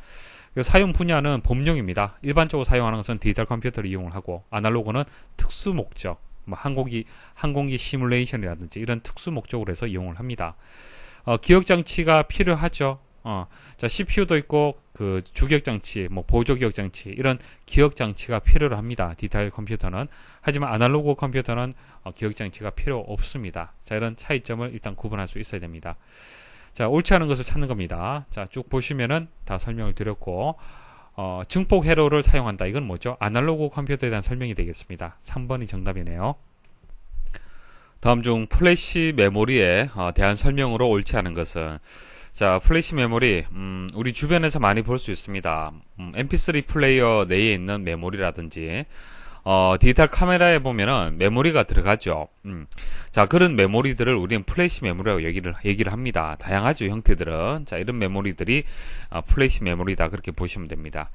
사용 분야는 범용입니다. 일반적으로 사용하는 것은 디지털 컴퓨터를 이용을 하고, 아날로그는 특수 목적, 뭐 항공기 시뮬레이션이라든지 이런 특수 목적으로 해서 이용을 합니다. 기억 장치가 필요하죠. 자, CPU도 있고 그 주기억 장치, 뭐 보조 기억 장치 이런 기억 장치가 필요로 합니다. 디지털 컴퓨터는. 하지만 아날로그 컴퓨터는 기억 장치가 필요 없습니다. 자, 이런 차이점을 일단 구분할 수 있어야 됩니다. 자, 옳지 않은 것을 찾는 겁니다. 자, 쭉 보시면은 다 설명을 드렸고, 증폭 회로를 사용한다. 이건 뭐죠? 아날로그 컴퓨터에 대한 설명이 되겠습니다. 3번이 정답이네요. 다음 중 플래시 메모리에 대한 설명으로 옳지 않은 것은, 자, 플래시 메모리, 우리 주변에서 많이 볼 수 있습니다. MP3 플레이어 내에 있는 메모리라든지, 디지털 카메라에 보면은 메모리가 들어가죠. 자, 그런 메모리들을 우리는 플래시 메모리라고 얘기를 합니다. 다양하죠, 형태들은. 자, 이런 메모리들이 플래시 메모리다, 그렇게 보시면 됩니다.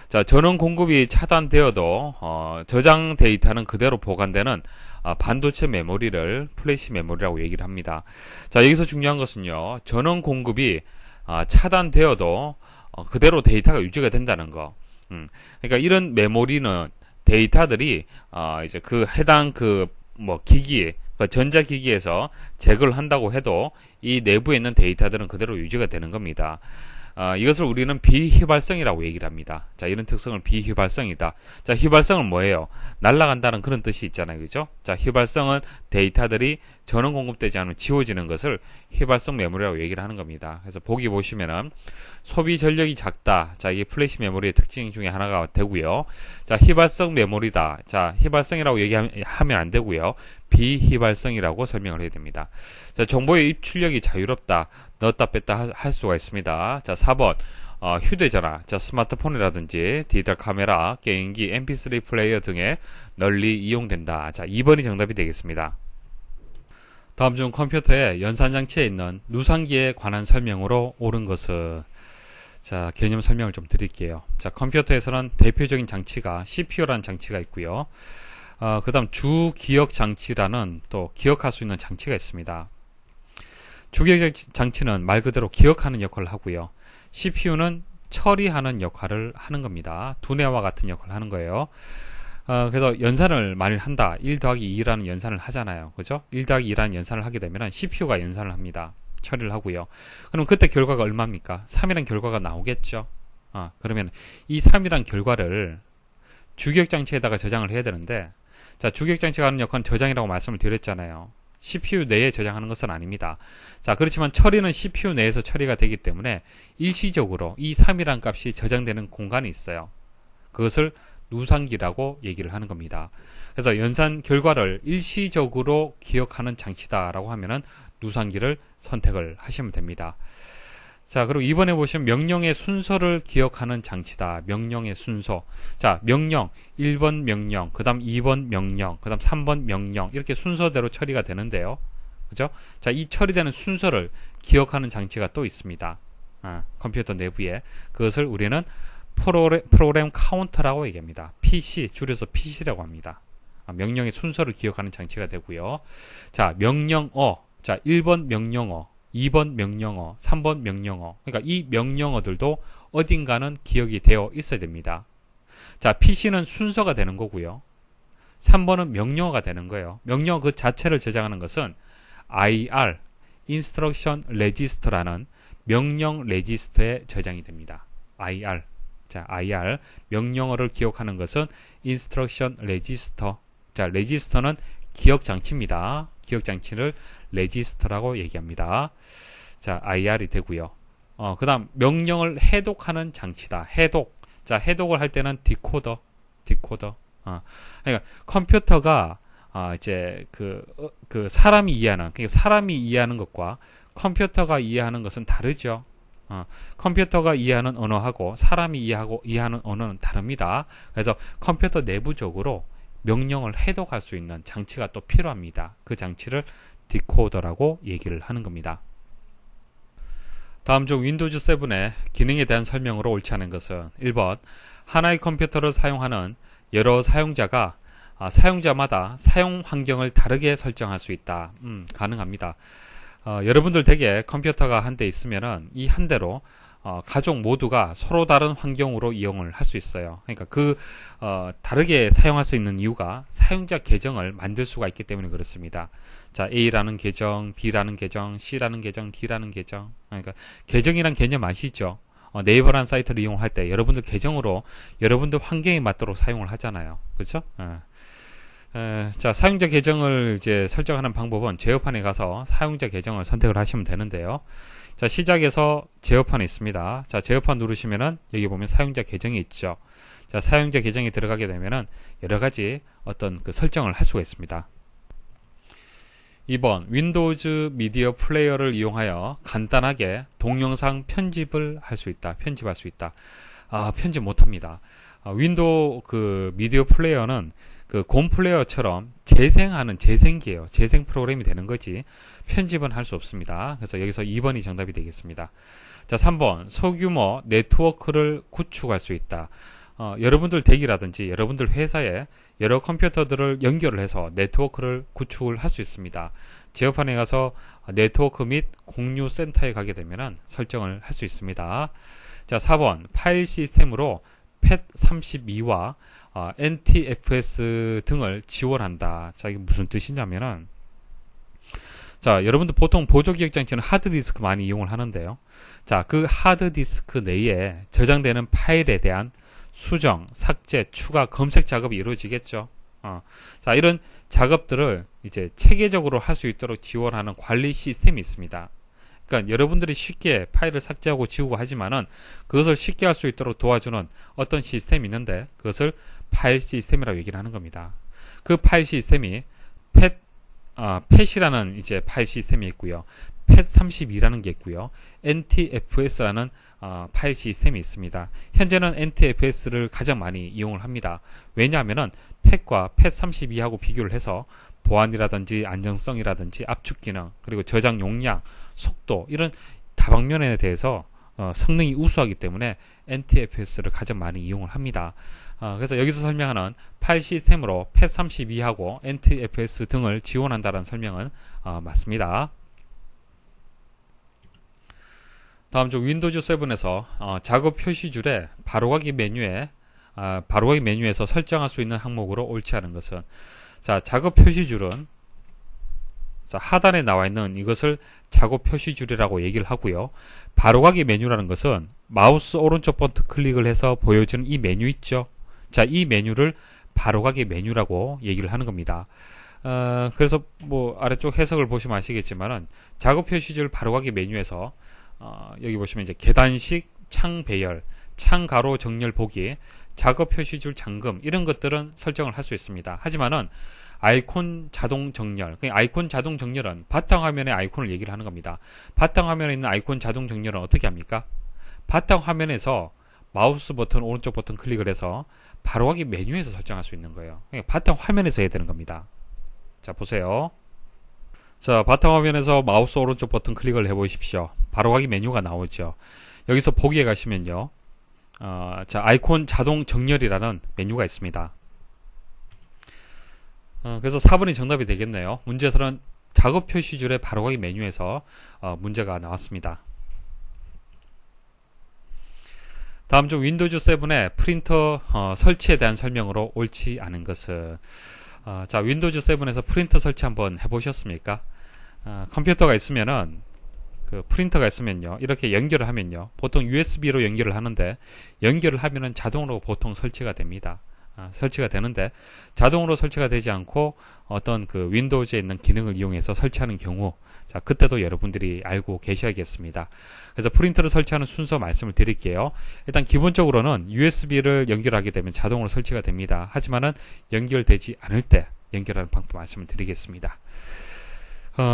자, 전원 공급이 차단되어도 저장 데이터는 그대로 보관되는 반도체 메모리를 플래시 메모리라고 얘기를 합니다. 자, 여기서 중요한 것은요, 전원 공급이 차단되어도 그대로 데이터가 유지가 된다는 거. 그러니까 이런 메모리는 데이터들이 이제 그 해당 기기, 전자기기에서 제거를 한다고 해도 이 내부에 있는 데이터들은 그대로 유지가 되는 겁니다. 이것을 우리는 비휘발성이라고 얘기를 합니다. 자, 이런 특성을 비휘발성이다. 자, 휘발성은 뭐예요? 날아간다는 그런 뜻이 있잖아요. 그죠? 자, 휘발성은 데이터들이 전원 공급되지 않으면 지워지는 것을 휘발성 메모리라고 얘기를 하는 겁니다. 그래서 보기 보시면은 소비 전력이 작다. 자, 이게 플래시 메모리의 특징 중에 하나가 되고요. 자, 휘발성 메모리다. 자, 휘발성이라고 얘기하면 안 되고요. 비휘발성이라고 설명을 해야 됩니다. 자, 정보의 입출력이 자유롭다. 넣었다 뺐다 할 수가 있습니다. 자, 4번. 휴대전화, 자, 스마트폰이라든지 디지털 카메라, 게임기, MP3 플레이어 등에 널리 이용된다. 자, 2번이 정답이 되겠습니다. 다음 중 컴퓨터의 연산장치에 있는 누상기에 관한 설명으로 옳은 것은, 자, 개념 설명을 좀 드릴게요. 자, 컴퓨터에서는 대표적인 장치가 CPU라는 장치가 있고요. 그 다음 주기억 장치라는 또 기억할 수 있는 장치가 있습니다. 주기억 장치는 말 그대로 기억하는 역할을 하고요. CPU는 처리하는 역할을 하는 겁니다. 두뇌와 같은 역할을 하는 거예요. 그래서 연산을 만일 한다. 1 더하기 2라는 연산을 하잖아요. 그죠? 1 더하기 2라는 연산을 하게 되면 CPU가 연산을 합니다. 처리를 하고요. 그럼 그때 결과가 얼마입니까? 3이라는 결과가 나오겠죠? 그러면 이 3이라는 결과를 주기억 장치에다가 저장을 해야 되는데, 자, 주기억 장치가 하는 역할은 저장이라고 말씀을 드렸잖아요. CPU 내에 저장하는 것은 아닙니다. 자, 그렇지만 처리는 CPU 내에서 처리가 되기 때문에 일시적으로 이 3이라는 값이 저장되는 공간이 있어요. 그것을 누상기라고 얘기를 하는 겁니다. 그래서 연산 결과를 일시적으로 기억하는 장치다라고 하면은 누상기를 선택을 하시면 됩니다. 자, 그리고 이번에 보시면 명령의 순서를 기억하는 장치다. 명령의 순서. 자, 명령, 1번 명령, 그 다음 2번 명령, 그 다음 3번 명령, 이렇게 순서대로 처리가 되는데요. 그죠? 자, 이 처리되는 순서를 기억하는 장치가 또 있습니다. 컴퓨터 내부에. 그것을 우리는 프로그램 카운터라고 얘기합니다. PC, 줄여서 PC라고 합니다. 명령의 순서를 기억하는 장치가 되고요. 자, 명령어. 자, 1번 명령어, 2번 명령어, 3번 명령어. 그러니까 이 명령어들도 어딘가는 기억이 되어 있어야 됩니다. 자, PC는 순서가 되는 거고요. 3번은 명령어가 되는 거예요. 명령어 그 자체를 저장하는 것은 IR, Instruction Register라는 명령 레지스터에 저장이 됩니다. IR. 자, IR. 명령어를 기억하는 것은 Instruction Register. 자, 레지스터는 기억 장치입니다. 기억 장치를 레지스터라고 얘기합니다. 자, IR이 되고요. 그 다음, 명령을 해독하는 장치다. 해독. 자, 해독을 할 때는 디코더. 그러니까 컴퓨터가 이제 사람이 이해하는, 그러니까 사람이 이해하는 것과 컴퓨터가 이해하는 것은 다르죠. 컴퓨터가 이해하는 언어하고 사람이 이해하는 언어는 다릅니다. 그래서 컴퓨터 내부적으로 명령을 해독할 수 있는 장치가 또 필요합니다. 그 장치를 디코더라고 얘기를 하는 겁니다. 다음 중 윈도우즈 7의 기능에 대한 설명으로 옳지 않은 것은 1번 하나의 컴퓨터를 사용하는 여러 사용자가 사용자마다 사용 환경을 다르게 설정할 수 있다. 가능합니다. 여러분들 댁에 컴퓨터가 한 대 있으면은 이 한 대로 가족 모두가 서로 다른 환경으로 이용을 할 수 있어요. 그러니까 다르게 사용할 수 있는 이유가 사용자 계정을 만들 수가 있기 때문에 그렇습니다. 자, A라는 계정, B라는 계정, C라는 계정, D라는 계정. 그러니까 계정이란 개념 아시죠? 네이버라는 사이트를 이용할 때 여러분들 계정으로 여러분들 환경에 맞도록 사용을 하잖아요. 그렇죠? 자, 사용자 계정을 이제 설정하는 방법은 제어판에 가서 사용자 계정을 선택을 하시면 되는데요. 자, 시작에서 제어판이 있습니다. 자, 제어판 누르시면은 여기 보면 사용자 계정이 있죠. 자, 사용자 계정에 들어가게 되면은 여러 가지 어떤 설정을 할 수가 있습니다. 2번 윈도우즈 미디어 플레이어를 이용하여 간단하게 동영상 편집을 할 수 있다. 편집할 수 있다. 편집 못합니다. 윈도우 미디어 플레이어는 곰 플레이어처럼 재생하는 재생기예요. 재생 프로그램이 되는 거지 편집은 할 수 없습니다. 그래서 여기서 2번이 정답이 되겠습니다. 자, 3번 소규모 네트워크를 구축할 수 있다. 여러분들 댁이라든지 여러분들 회사에 여러 컴퓨터들을 연결을 해서 네트워크를 구축을 할 수 있습니다. 제어판에 가서 네트워크 및 공유 센터에 가게 되면 설정을 할 수 있습니다. 자, 4번 파일 시스템으로 FAT32와 NTFS 등을 지원한다. 자, 이게 무슨 뜻이냐면은 자, 여러분들 보통 보조기억장치는 하드디스크 많이 이용을 하는데요. 자, 그 하드디스크 내에 저장되는 파일에 대한 수정, 삭제, 추가, 검색 작업이 이루어지겠죠. 자, 이런 작업들을 이제 체계적으로 할 수 있도록 지원하는 관리 시스템이 있습니다. 그러니까 여러분들이 쉽게 파일을 삭제하고 지우고 하지만은 그것을 쉽게 할 수 있도록 도와주는 어떤 시스템이 있는데 그것을 파일 시스템이라고 얘기를 하는 겁니다. 그 파일 시스템이 팻이라는 이제 파일 시스템이 있고요. 팻32라는 게 있고요. NTFS라는 파일 시스템이 있습니다. 현재는 NTFS를 가장 많이 이용을 합니다. 왜냐하면은 팻과 팻32하고 비교를 해서 보안이라든지 안정성이라든지 압축 기능 그리고 저장 용량, 속도 이런 다방면에 대해서 성능이 우수하기 때문에 NTFS를 가장 많이 이용을 합니다. 그래서 여기서 설명하는 파일 시스템으로 팻32하고 NTFS 등을 지원한다는 설명은 맞습니다. 다음 중 윈도우즈 7에서 작업 표시줄에 바로가기 메뉴에서 설정할 수 있는 항목으로 옳지 않은 것은 자, 작업 표시줄은 자, 하단에 나와 있는 이것을 작업 표시줄이라고 얘기를 하고요. 바로가기 메뉴라는 것은 마우스 오른쪽 버튼 클릭을 해서 보여주는 이 메뉴 있죠. 자, 이 메뉴를 바로가기 메뉴라고 얘기를 하는 겁니다. 그래서 뭐 아래쪽 해석을 보시면 아시겠지만은 작업 표시줄 바로가기 메뉴에서 여기 보시면 이제 계단식 창 배열, 창 가로 정렬 보기, 작업 표시줄 잠금 이런 것들은 설정을 할 수 있습니다. 하지만은 아이콘 자동 정렬, 아이콘 자동 정렬은 바탕화면의 아이콘을 얘기를 하는 겁니다. 바탕화면에 있는 아이콘 자동 정렬은 어떻게 합니까? 바탕화면에서 마우스 버튼, 오른쪽 버튼 클릭을 해서 바로가기 메뉴에서 설정할 수 있는 거예요. 그러니까 바탕화면에서 해야 되는 겁니다. 자, 보세요. 자, 바탕화면에서 마우스 오른쪽 버튼 클릭을 해보십시오. 바로가기 메뉴가 나오죠. 여기서 보기에 가시면요. 자, 아이콘 자동 정렬이라는 메뉴가 있습니다. 그래서 4번이 정답이 되겠네요. 문제에서는 작업 표시줄의 바로가기 메뉴에서 문제가 나왔습니다. 다음 중 윈도우즈 7의 프린터 설치에 대한 설명으로 옳지 않은 것은 자, 윈도우즈 7에서 프린터 설치 한번 해보셨습니까? 컴퓨터가 있으면은 그 프린터가 있으면요, 이렇게 연결을 하면요, 보통 USB로 연결을 하는데 연결을 하면은 자동으로 보통 설치가 됩니다. 설치가 되는데 자동으로 설치가 되지 않고 어떤 그 윈도우즈에 있는 기능을 이용해서 설치하는 경우, 자, 그때도 여러분들이 알고 계셔야겠습니다. 그래서 프린터를 설치하는 순서 말씀을 드릴게요. 일단 기본적으로는 USB를 연결하게 되면 자동으로 설치가 됩니다. 하지만은 연결되지 않을 때 연결하는 방법 말씀을 드리겠습니다.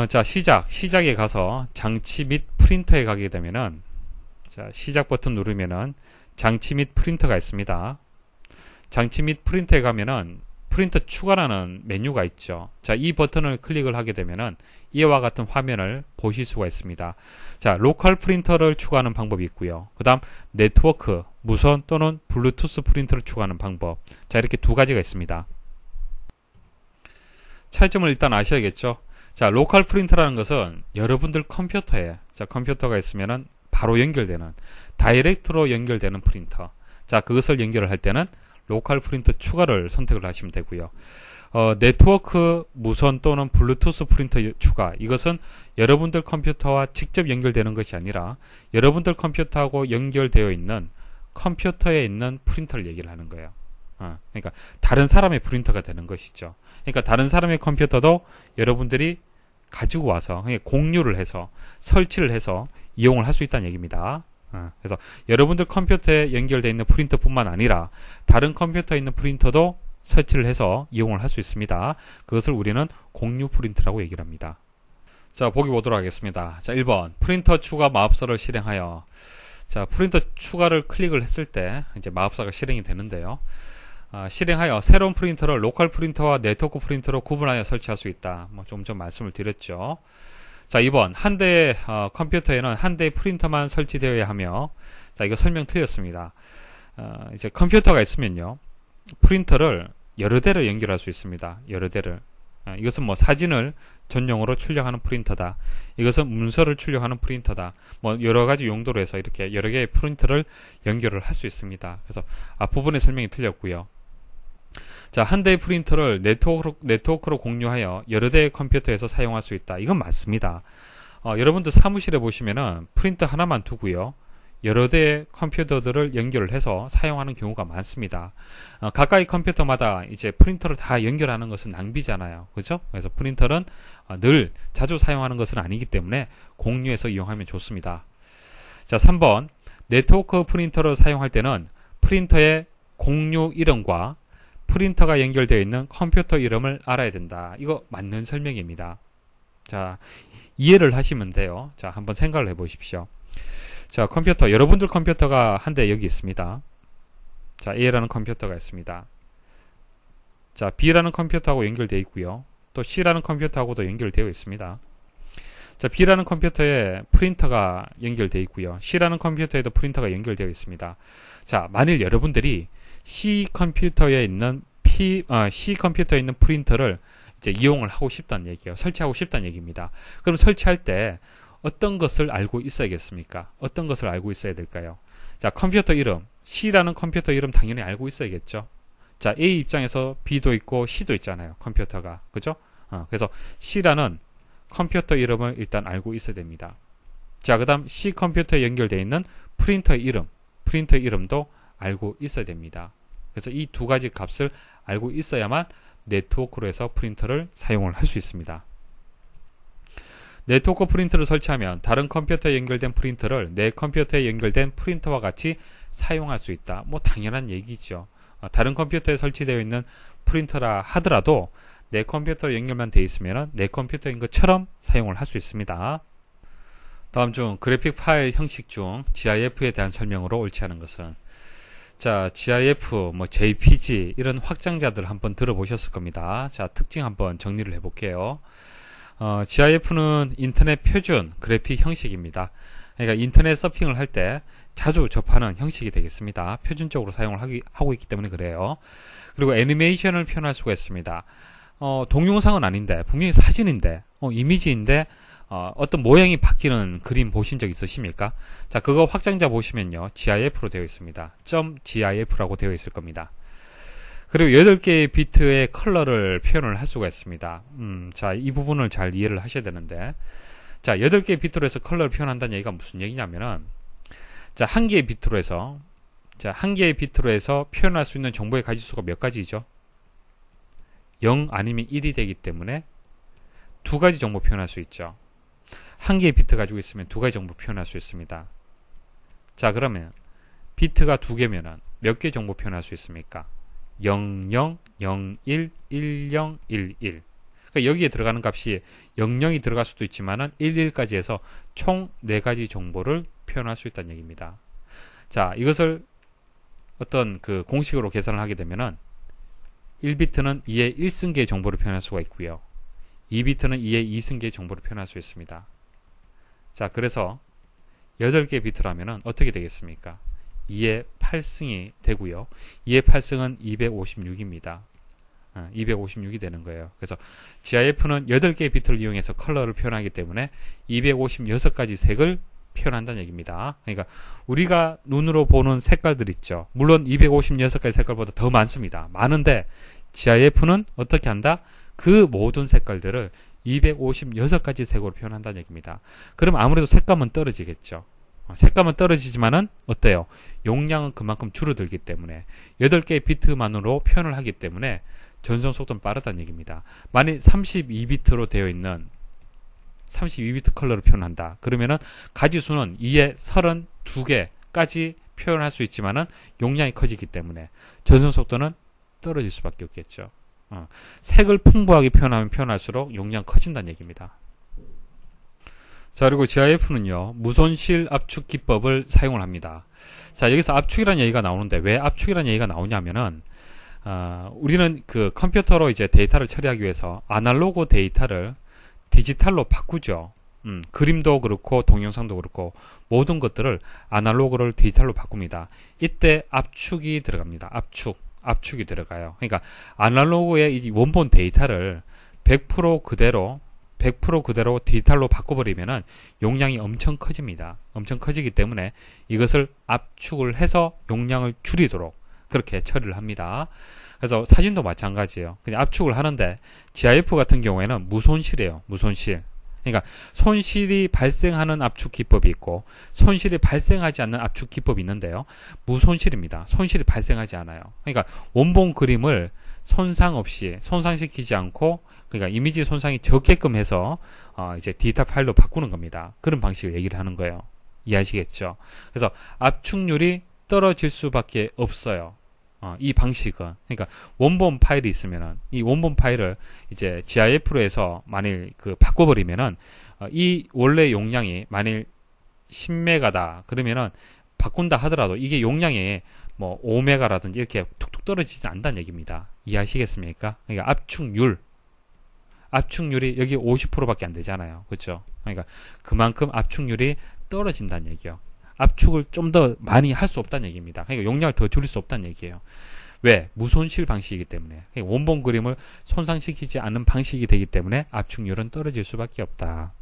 자, 시작에 가서 장치 및 프린터에 가게 되면은, 자, 시작 버튼 누르면은 장치 및 프린터가 있습니다. 장치 및 프린터에 가면은 프린터 추가라는 메뉴가 있죠. 자, 이 버튼을 클릭을 하게 되면은 이와 같은 화면을 보실 수가 있습니다. 자, 로컬 프린터를 추가하는 방법이 있고요. 그 다음 네트워크, 무선 또는 블루투스 프린터를 추가하는 방법. 자, 이렇게 두 가지가 있습니다. 차이점을 일단 아셔야겠죠. 자, 로컬 프린터라는 것은 여러분들 컴퓨터에, 자, 컴퓨터가 있으면은 바로 연결되는, 다이렉트로 연결되는 프린터. 자, 그것을 연결을 할 때는 로컬 프린터 추가를 선택을 하시면 되고요. 네트워크, 무선 또는 블루투스 프린터 추가, 이것은 여러분들 컴퓨터와 직접 연결되는 것이 아니라 여러분들 컴퓨터하고 연결되어 있는 컴퓨터에 있는 프린터를 얘기를 하는 거예요. 그러니까 다른 사람의 프린터가 되는 것이죠. 그러니까 다른 사람의 컴퓨터도 여러분들이 가지고 와서 공유를 해서 설치를 해서 이용을 할 수 있다는 얘기입니다. 그래서 여러분들 컴퓨터에 연결되어 있는 프린터뿐만 아니라 다른 컴퓨터에 있는 프린터도 설치를 해서 이용을 할 수 있습니다. 그것을 우리는 공유 프린터라고 얘기를 합니다. 자, 보기 보도록 하겠습니다. 자, 1번 프린터 추가 마법사를 실행하여, 자, 프린터 추가를 클릭을 했을 때 이제 마법사가 실행이 되는데요. 실행하여 새로운 프린터를 로컬 프린터와 네트워크 프린터로 구분하여 설치할 수 있다. 뭐 좀 전 말씀을 드렸죠. 자, 2번 한 대의 컴퓨터에는 한 대의 프린터만 설치되어야 하며, 자, 이거 설명 틀렸습니다. 이제 컴퓨터가 있으면요, 프린터를 여러 대를 연결할 수 있습니다. 여러 대를. 이것은 뭐 사진을 전용으로 출력하는 프린터다, 이것은 문서를 출력하는 프린터다, 뭐 여러 가지 용도로 해서 이렇게 여러 개의 프린터를 연결을 할 수 있습니다. 그래서 앞부분의 설명이 틀렸고요. 자, 한 대의 프린터를 네트워크로 공유하여 여러 대의 컴퓨터에서 사용할 수 있다. 이건 맞습니다. 여러분들 사무실에 보시면은 프린터 하나만 두고요, 여러 대의 컴퓨터들을 연결을 해서 사용하는 경우가 많습니다. 가까이 컴퓨터마다 이제 프린터를 다 연결하는 것은 낭비잖아요. 그죠? 그래서 프린터는 늘 자주 사용하는 것은 아니기 때문에 공유해서 이용하면 좋습니다. 자, 3번 네트워크 프린터를 사용할 때는 프린터의 공유 이름과 프린터가 연결되어 있는 컴퓨터 이름을 알아야 된다. 이거 맞는 설명입니다. 자, 이해를 하시면 돼요. 자, 한번 생각을 해보십시오. 자, 컴퓨터, 여러분들 컴퓨터가 한 대 여기 있습니다. 자, A라는 컴퓨터가 있습니다. 자, B라는 컴퓨터하고 연결되어 있고요. 또 C라는 컴퓨터하고도 연결되어 있습니다. 자, B라는 컴퓨터에 프린터가 연결되어 있고요. C라는 컴퓨터에도 프린터가 연결되어 있습니다. 자, 만일 여러분들이 C 컴퓨터에 있는 프린터를 이제 이용을 하고 싶다는 얘기예요. 설치하고 싶다는 얘기입니다. 그럼 설치할 때 어떤 것을 알고 있어야겠습니까? 어떤 것을 알고 있어야 될까요? 자, 컴퓨터 이름, C라는 컴퓨터 이름 당연히 알고 있어야겠죠. 자, A 입장에서 B도 있고 C도 있잖아요. 컴퓨터가. 그죠? 그래서 C라는 컴퓨터 이름을 일단 알고 있어야 됩니다. 자, 그 다음 C 컴퓨터에 연결되어 있는 프린터 이름도 알고 있어야 됩니다. 그래서 이 두 가지 값을 알고 있어야만 네트워크로 해서 프린터를 사용을 할 수 있습니다. 네트워크 프린터를 설치하면 다른 컴퓨터에 연결된 프린터를 내 컴퓨터에 연결된 프린터와 같이 사용할 수 있다. 뭐 당연한 얘기죠. 다른 컴퓨터에 설치되어 있는 프린터라 하더라도 내 컴퓨터 연결만 되어 있으면 내 컴퓨터인 것처럼 사용을 할 수 있습니다. 다음 중 그래픽 파일 형식 중 GIF에 대한 설명으로 옳지 않은 것은, 자, GIF, 뭐 JPG 이런 확장자들 한번 들어보셨을 겁니다. 자, 특징 한번 정리를 해볼게요. GIF는 인터넷 표준 그래픽 형식입니다. 그러니까 인터넷 서핑을 할 때 자주 접하는 형식이 되겠습니다. 표준적으로 사용을 하고 있기 때문에 그래요. 그리고 애니메이션을 표현할 수가 있습니다. 동영상은 아닌데 분명히 사진인데 이미지인데 어떤 모양이 바뀌는 그림 보신 적 있으십니까? 자, 그거 확장자 보시면요, GIF로 되어 있습니다. .gif라고 되어 있을 겁니다. 그리고 8개의 비트의 컬러를 표현을 할 수가 있습니다. 자, 이 부분을 잘 이해를 하셔야 되는데, 자, 8개의 비트로 해서 컬러를 표현한다는 얘기가 무슨 얘기냐면은, 자, 한 개의 비트로 해서 표현할 수 있는 정보의 가지수가 몇 가지죠? 0 아니면 1이 되기 때문에 2가지 정보 표현할 수 있죠. 한 개의 비트 가지고 있으면 2가지 정보 표현할 수 있습니다. 자, 그러면 비트가 2개면은 몇 개 정보 표현할 수 있습니까? 00, 01, 10, 11. 그러니까 여기에 들어가는 값이 00이 들어갈 수도 있지만은 11까지 해서 총 4가지 정보를 표현할 수 있다는 얘기입니다. 자, 이것을 어떤 그 공식으로 계산을 하게 되면은 1비트는 2의 1승계의 정보를 표현할 수가 있고요. 2비트는 2의 2승계의 정보를 표현할 수 있습니다. 자, 그래서 8개 비트라면은 어떻게 되겠습니까? 2의 8승이 되고요. 2의 8승은 256입니다. 256이 되는 거예요. 그래서 GIF는 8개의 비트를 이용해서 컬러를 표현하기 때문에 256가지 색을 표현한다는 얘기입니다. 그러니까 우리가 눈으로 보는 색깔들 있죠. 물론 256가지 색깔보다 더 많습니다. 많은데 GIF는 어떻게 한다? 그 모든 색깔들을 256가지 색으로 표현한다는 얘기입니다. 그럼 아무래도 색감은 떨어지겠죠. 색감은 떨어지지만은 어때요? 용량은 그만큼 줄어들기 때문에 8개의 비트만으로 표현을 하기 때문에 전송 속도는 빠르다는 얘기입니다. 만약 32비트로 되어 있는 32비트 컬러를 표현한다. 그러면은 가지수는 2에 32개까지 표현할 수 있지만은 용량이 커지기 때문에 전송 속도는 떨어질 수밖에 없겠죠. 색을 풍부하게 표현하면 표현할수록 용량 커진다는 얘기입니다. 자, 그리고 GIF는요, 무손실 압축 기법을 사용을 합니다. 자, 여기서 압축이라는 얘기가 나오는데 왜 압축이라는 얘기가 나오냐면은 우리는 그 컴퓨터로 이제 데이터를 처리하기 위해서 아날로그 데이터를 디지털로 바꾸죠. 그림도 그렇고 동영상도 그렇고 모든 것들을 아날로그를 디지털로 바꿉니다. 이때 압축이 들어갑니다. 압축이 들어가요. 그러니까 아날로그의 이 원본 데이터를 100% 그대로 디지털로 바꿔버리면은 용량이 엄청 커집니다. 엄청 커지기 때문에 이것을 압축을 해서 용량을 줄이도록 그렇게 처리를 합니다. 그래서 사진도 마찬가지예요. 그냥 압축을 하는데 GIF 같은 경우에는 무손실이에요. 무손실. 그러니까 손실이 발생하는 압축 기법이 있고 손실이 발생하지 않는 압축 기법이 있는데요. 무손실입니다. 손실이 발생하지 않아요. 그러니까 원본 그림을 손상 없이 손상시키지 않고 그러니까 이미지 손상이 적게끔 해서 이제 디지털 파일로 바꾸는 겁니다. 그런 방식을 얘기를 하는 거예요. 이해하시겠죠? 그래서 압축률이 떨어질 수밖에 없어요. 이 방식은 그러니까 원본 파일이 있으면은 이 원본 파일을 이제 GIF로 해서 만일 그 바꿔버리면은 이 원래 용량이 만일 10메가다 그러면은 바꾼다 하더라도 이게 용량이 뭐 5메가라든지 이렇게 툭툭 떨어지지 않는다는 얘기입니다. 이해하시겠습니까? 그러니까 압축률이 여기 50%밖에 안 되잖아요. 그렇죠? 그러니까 그만큼 압축률이 떨어진다는 얘기예요. 압축을 좀 더 많이 할 수 없다는 얘기입니다. 그러니까 용량을 더 줄일 수 없다는 얘기예요. 왜? 무손실 방식이기 때문에. 그러니까 원본 그림을 손상시키지 않는 방식이 되기 때문에 압축률은 떨어질 수밖에 없다.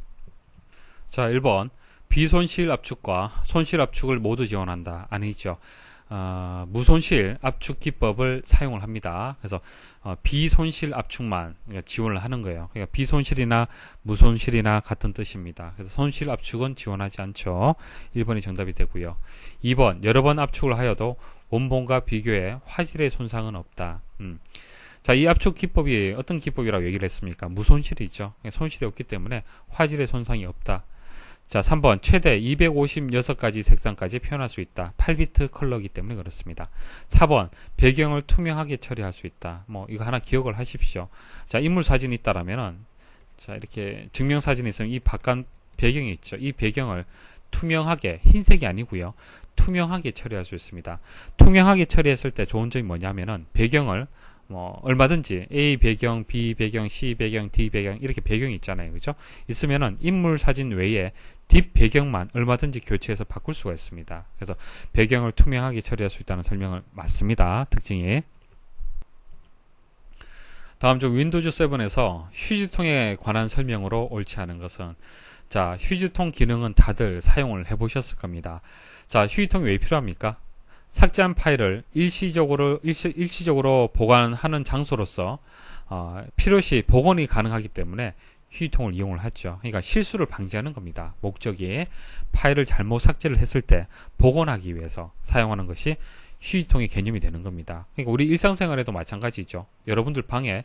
자, 1번. 비손실 압축과 손실 압축을 모두 지원한다. 아니죠. 무손실 압축 기법을 사용을 합니다. 그래서 비손실 압축만 지원을 하는 거예요. 그러니까 비손실이나 무손실이나 같은 뜻입니다. 그래서 손실 압축은 지원하지 않죠. 1번이 정답이 되고요. 2번 여러 번 압축을 하여도 원본과 비교해 화질의 손상은 없다. 자, 이 압축 기법이 어떤 기법이라고 얘기를 했습니까? 무손실이죠. 손실이 없기 때문에 화질의 손상이 없다. 자, 3번 최대 256가지 색상까지 표현할 수 있다. 8비트 컬러이기 때문에 그렇습니다. 4번 배경을 투명하게 처리할 수 있다. 뭐 이거 하나 기억을 하십시오. 자, 인물 사진이 있다라면은 자, 이렇게 증명 사진이 있으면 이 바깥 배경이 있죠. 이 배경을 투명하게 흰색이 아니고요. 투명하게 처리할 수 있습니다. 투명하게 처리했을 때 좋은 점이 뭐냐면은 배경을 뭐 얼마든지 A 배경, B 배경, C 배경, D 배경 이렇게 배경이 있잖아요. 그죠? 있으면은 인물 사진 외에 뒷 배경만 얼마든지 교체해서 바꿀 수가 있습니다. 그래서 배경을 투명하게 처리할 수 있다는 설명을 맞습니다. 특징이. 다음 중 윈도우즈 7에서 휴지통에 관한 설명으로 옳지 않은 것은, 자, 휴지통 기능은 다들 사용을 해보셨을 겁니다. 자, 휴지통이 왜 필요합니까? 삭제한 파일을 일시적으로 보관하는 장소로서 필요시 복원이 가능하기 때문에 휴지통을 이용을 하죠. 그러니까 실수를 방지하는 겁니다. 목적이 파일을 잘못 삭제를 했을 때 복원하기 위해서 사용하는 것이 휴지통의 개념이 되는 겁니다. 그러니까 우리 일상생활에도 마찬가지죠. 여러분들 방에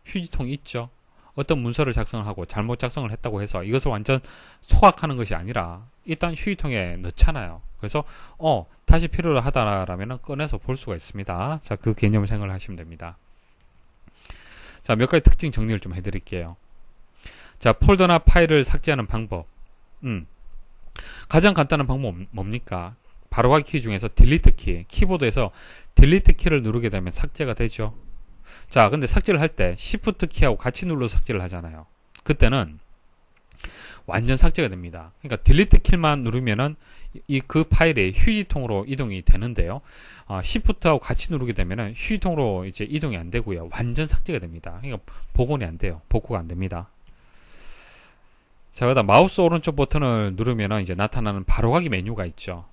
휴지통이 있죠. 어떤 문서를 작성을 하고 잘못 작성을 했다고 해서 이것을 완전 소각하는 것이 아니라 일단 휴지통에 넣잖아요. 그래서 다시 필요로 하다라면 꺼내서 볼 수가 있습니다. 자, 그 개념을 생각을 하시면 됩니다. 자, 몇 가지 특징 정리를 좀 해드릴게요. 자, 폴더나 파일을 삭제하는 방법. 가장 간단한 방법 뭡니까? 바로가기 키 중에서 딜리트 키, 키보드에서 딜리트 키를 누르게 되면 삭제가 되죠. 자, 근데 삭제를 할 때 시프트 키하고 같이 눌러서 삭제를 하잖아요. 그때는 완전 삭제가 됩니다. 그러니까 딜리트 키만 누르면은 그 파일이 휴지통으로 이동이 되는데요. 시프트하고 같이 누르게 되면은 휴지통으로 이제 이동이 안 되고요. 완전 삭제가 됩니다. 그러니까 복원이 안 돼요. 복구가 안 됩니다. 자, 그다음 마우스 오른쪽 버튼을 누르면은 이제 나타나는 바로가기 메뉴가 있죠.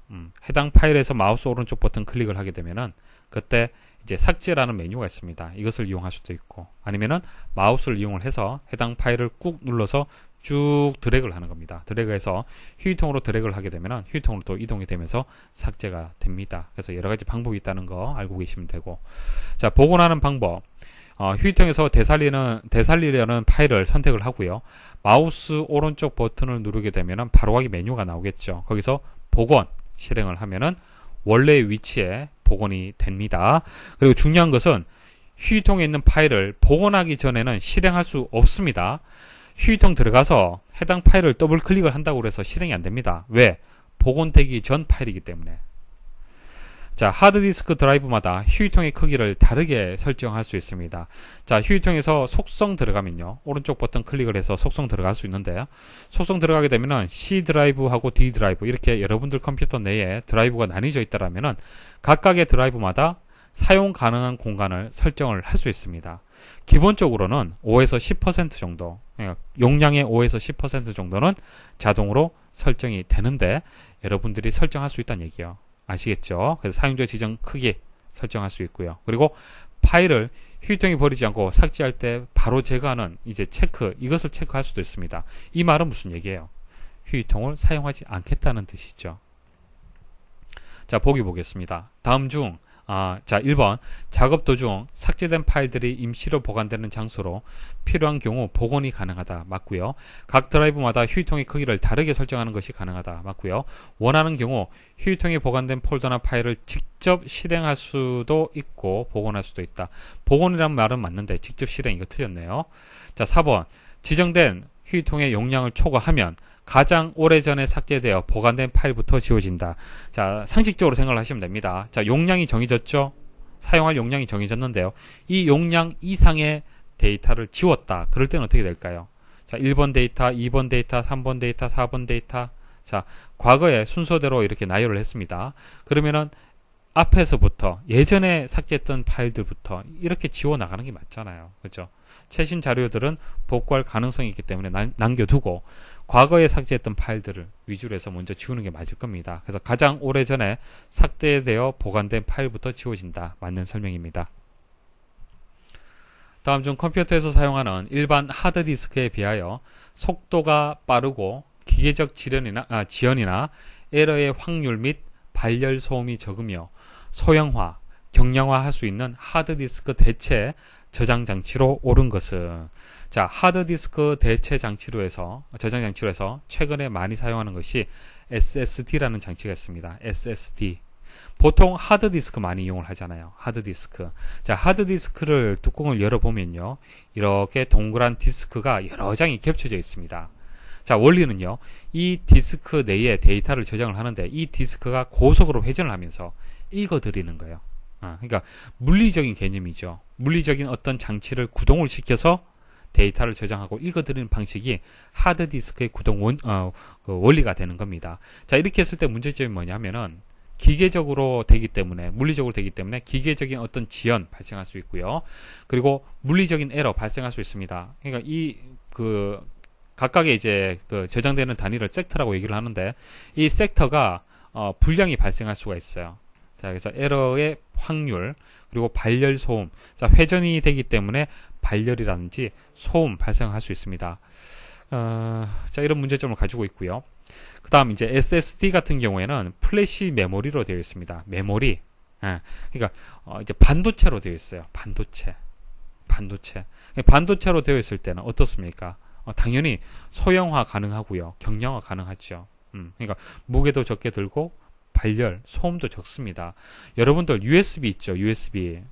해당 파일에서 마우스 오른쪽 버튼 클릭을 하게 되면은 그때 이제 삭제라는 메뉴가 있습니다. 이것을 이용할 수도 있고, 아니면은 마우스를 이용을 해서 해당 파일을 꾹 눌러서 쭉 드래그를 하는 겁니다. 드래그해서 휴지통으로 드래그를 하게 되면은 휴지통으로 또 이동이 되면서 삭제가 됩니다. 그래서 여러 가지 방법이 있다는 거 알고 계시면 되고, 자, 복원하는 방법. 휴지통에서 되살리려는 파일을 선택을 하고요. 마우스 오른쪽 버튼을 누르게 되면은 바로가기 메뉴가 나오겠죠. 거기서 복원 실행을 하면은 원래의 위치에 복원이 됩니다. 그리고 중요한 것은 휴지통에 있는 파일을 복원하기 전에는 실행할 수 없습니다. 휴지통 들어가서 해당 파일을 더블 클릭을 한다고 해서 실행이 안 됩니다. 왜? 복원되기 전 파일이기 때문에. 자, 하드디스크 드라이브마다 휴지통의 크기를 다르게 설정할 수 있습니다. 자, 휴지통에서 속성 들어가면요, 오른쪽 버튼 클릭을 해서 속성 들어갈 수 있는데요, 속성 들어가게 되면은 C 드라이브하고 D 드라이브, 이렇게 여러분들 컴퓨터 내에 드라이브가 나뉘어져 있다라면은 각각의 드라이브마다 사용 가능한 공간을 설정을 할 수 있습니다. 기본적으로는 5에서 10% 정도, 용량의 5에서 10% 정도는 자동으로 설정이 되는데 여러분들이 설정할 수 있다는 얘기예요. 아시겠죠? 그래서 사용자 지정 크기 설정할 수 있고요. 그리고 파일을 휴지통에 버리지 않고 삭제할 때 바로 제거하는 이제 이것을 체크할 수도 있습니다. 이 말은 무슨 얘기예요? 휴지통을 사용하지 않겠다는 뜻이죠. 자, 보기 보겠습니다. 다음 중 자, 1번 작업 도중 삭제된 파일들이 임시로 보관되는 장소로 필요한 경우 복원이 가능하다. 맞고요. 각 드라이브마다 휴지통의 크기를 다르게 설정하는 것이 가능하다. 맞고요. 원하는 경우 휴지통에 보관된 폴더나 파일을 직접 실행할 수도 있고 복원할 수도 있다. 복원이라는 말은 맞는데 직접 실행, 이거 틀렸네요. 자, 4번 지정된 휴지통의 용량을 초과하면 가장 오래전에 삭제되어 보관된 파일부터 지워진다. 자, 상식적으로 생각을 하시면 됩니다. 자, 용량이 정해졌죠? 사용할 용량이 정해졌는데요. 이 용량 이상의 데이터를 지웠다. 그럴 때는 어떻게 될까요? 자, 1번 데이터, 2번 데이터, 3번 데이터, 4번 데이터. 자, 과거의 순서대로 이렇게 나열을 했습니다. 그러면은 앞에서부터 예전에 삭제했던 파일들부터 이렇게 지워 나가는 게 맞잖아요. 그렇죠? 최신 자료들은 복구할 가능성이 있기 때문에 남겨두고 과거에 삭제했던 파일들을 위주로 해서 먼저 지우는 게 맞을 겁니다. 그래서 가장 오래전에 삭제되어 보관된 파일부터 지워진다. 맞는 설명입니다. 다음 중 컴퓨터에서 사용하는 일반 하드디스크에 비하여 속도가 빠르고 기계적 지연이나 에러의 확률 및 발열 소음이 적으며 소형화, 경량화할 수 있는 하드디스크 대체 저장 장치로 옳은 것은, 자, 하드디스크 대체 저장 장치로 해서 최근에 많이 사용하는 것이 SSD라는 장치가 있습니다. SSD. 보통 하드디스크 많이 이용을 하잖아요. 하드디스크. 자, 하드디스크를 뚜껑을 열어보면요, 이렇게 동그란 디스크가 여러 장이 겹쳐져 있습니다. 자, 원리는요, 이 디스크 내에 데이터를 저장을 하는데 이 디스크가 고속으로 회전을 하면서 읽어드리는 거예요. 그러니까 물리적인 개념이죠. 물리적인 어떤 장치를 구동을 시켜서 데이터를 저장하고 읽어드리는 방식이 하드디스크의 구동 원리가 되는 겁니다. 자, 이렇게 했을 때 문제점이 뭐냐면은 기계적으로 되기 때문에, 물리적으로 되기 때문에 기계적인 어떤 지연 발생할 수 있고요. 그리고 물리적인 에러 발생할 수 있습니다. 그러니까 각각의 이제 저장되는 단위를 섹터라고 얘기를 하는데, 이 섹터가 불량이 발생할 수가 있어요. 자, 그래서 에러의 확률, 그리고 발열 소음. 자, 회전이 되기 때문에 발열이라든지 소음 발생할 수 있습니다. 자, 이런 문제점을 가지고 있고요. 그 다음 이제 SSD 같은 경우에는 플래시 메모리로 되어 있습니다. 메모리. 그러니까 이제 반도체로 되어 있어요. 반도체로 되어 있을 때는 어떻습니까? 당연히 소형화 가능하고요. 경량화 가능하죠. 그러니까 무게도 적게 들고 발열, 소음도 적습니다. 여러분들 USB 있죠? USB.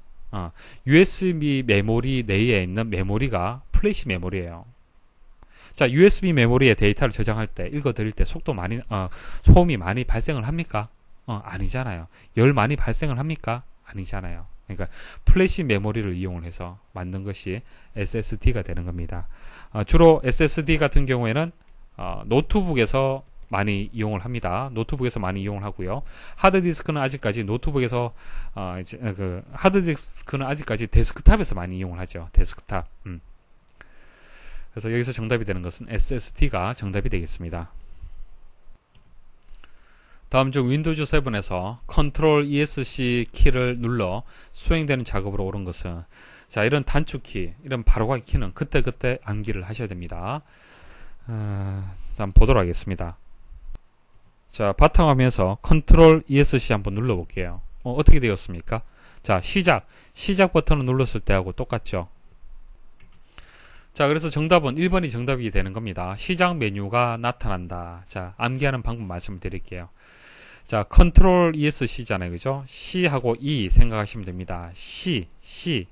USB 메모리 내에 있는 메모리가 플래시 메모리예요. 자, USB 메모리에 데이터를 저장할 때, 읽어드릴 때 소음이 많이 발생을 합니까? 아니잖아요. 열 많이 발생을 합니까? 아니잖아요. 그러니까 플래시 메모리를 이용을 해서 만든 것이 SSD가 되는 겁니다. 주로 SSD 같은 경우에는 노트북에서 많이 이용을 합니다. 노트북에서 많이 이용을 하고요. 하드디스크는 아직까지 하드디스크는 아직까지 데스크탑에서 많이 이용을 하죠. 데스크탑. 그래서 여기서 정답이 되는 것은 SSD가 정답이 되겠습니다. 다음 중 윈도우즈 7에서 컨트롤 ESC 키를 눌러 수행되는 작업으로 옳은 것은, 자, 이런 단축키, 이런 바로가기 키는 그때그때 암기를 하셔야 됩니다. 한번 보도록 하겠습니다. 자, 바탕화면에서 컨트롤 ESC 한번 눌러볼게요. 어떻게 되었습니까? 자, 시작 버튼을 눌렀을 때하고 똑같죠. 자, 그래서 정답은 1번이 정답이 되는 겁니다. 시작 메뉴가 나타난다. 자, 암기하는 방법 말씀을 드릴게요. 자, 컨트롤 ESC잖아요. 그죠? C하고 E 생각하시면 됩니다. C,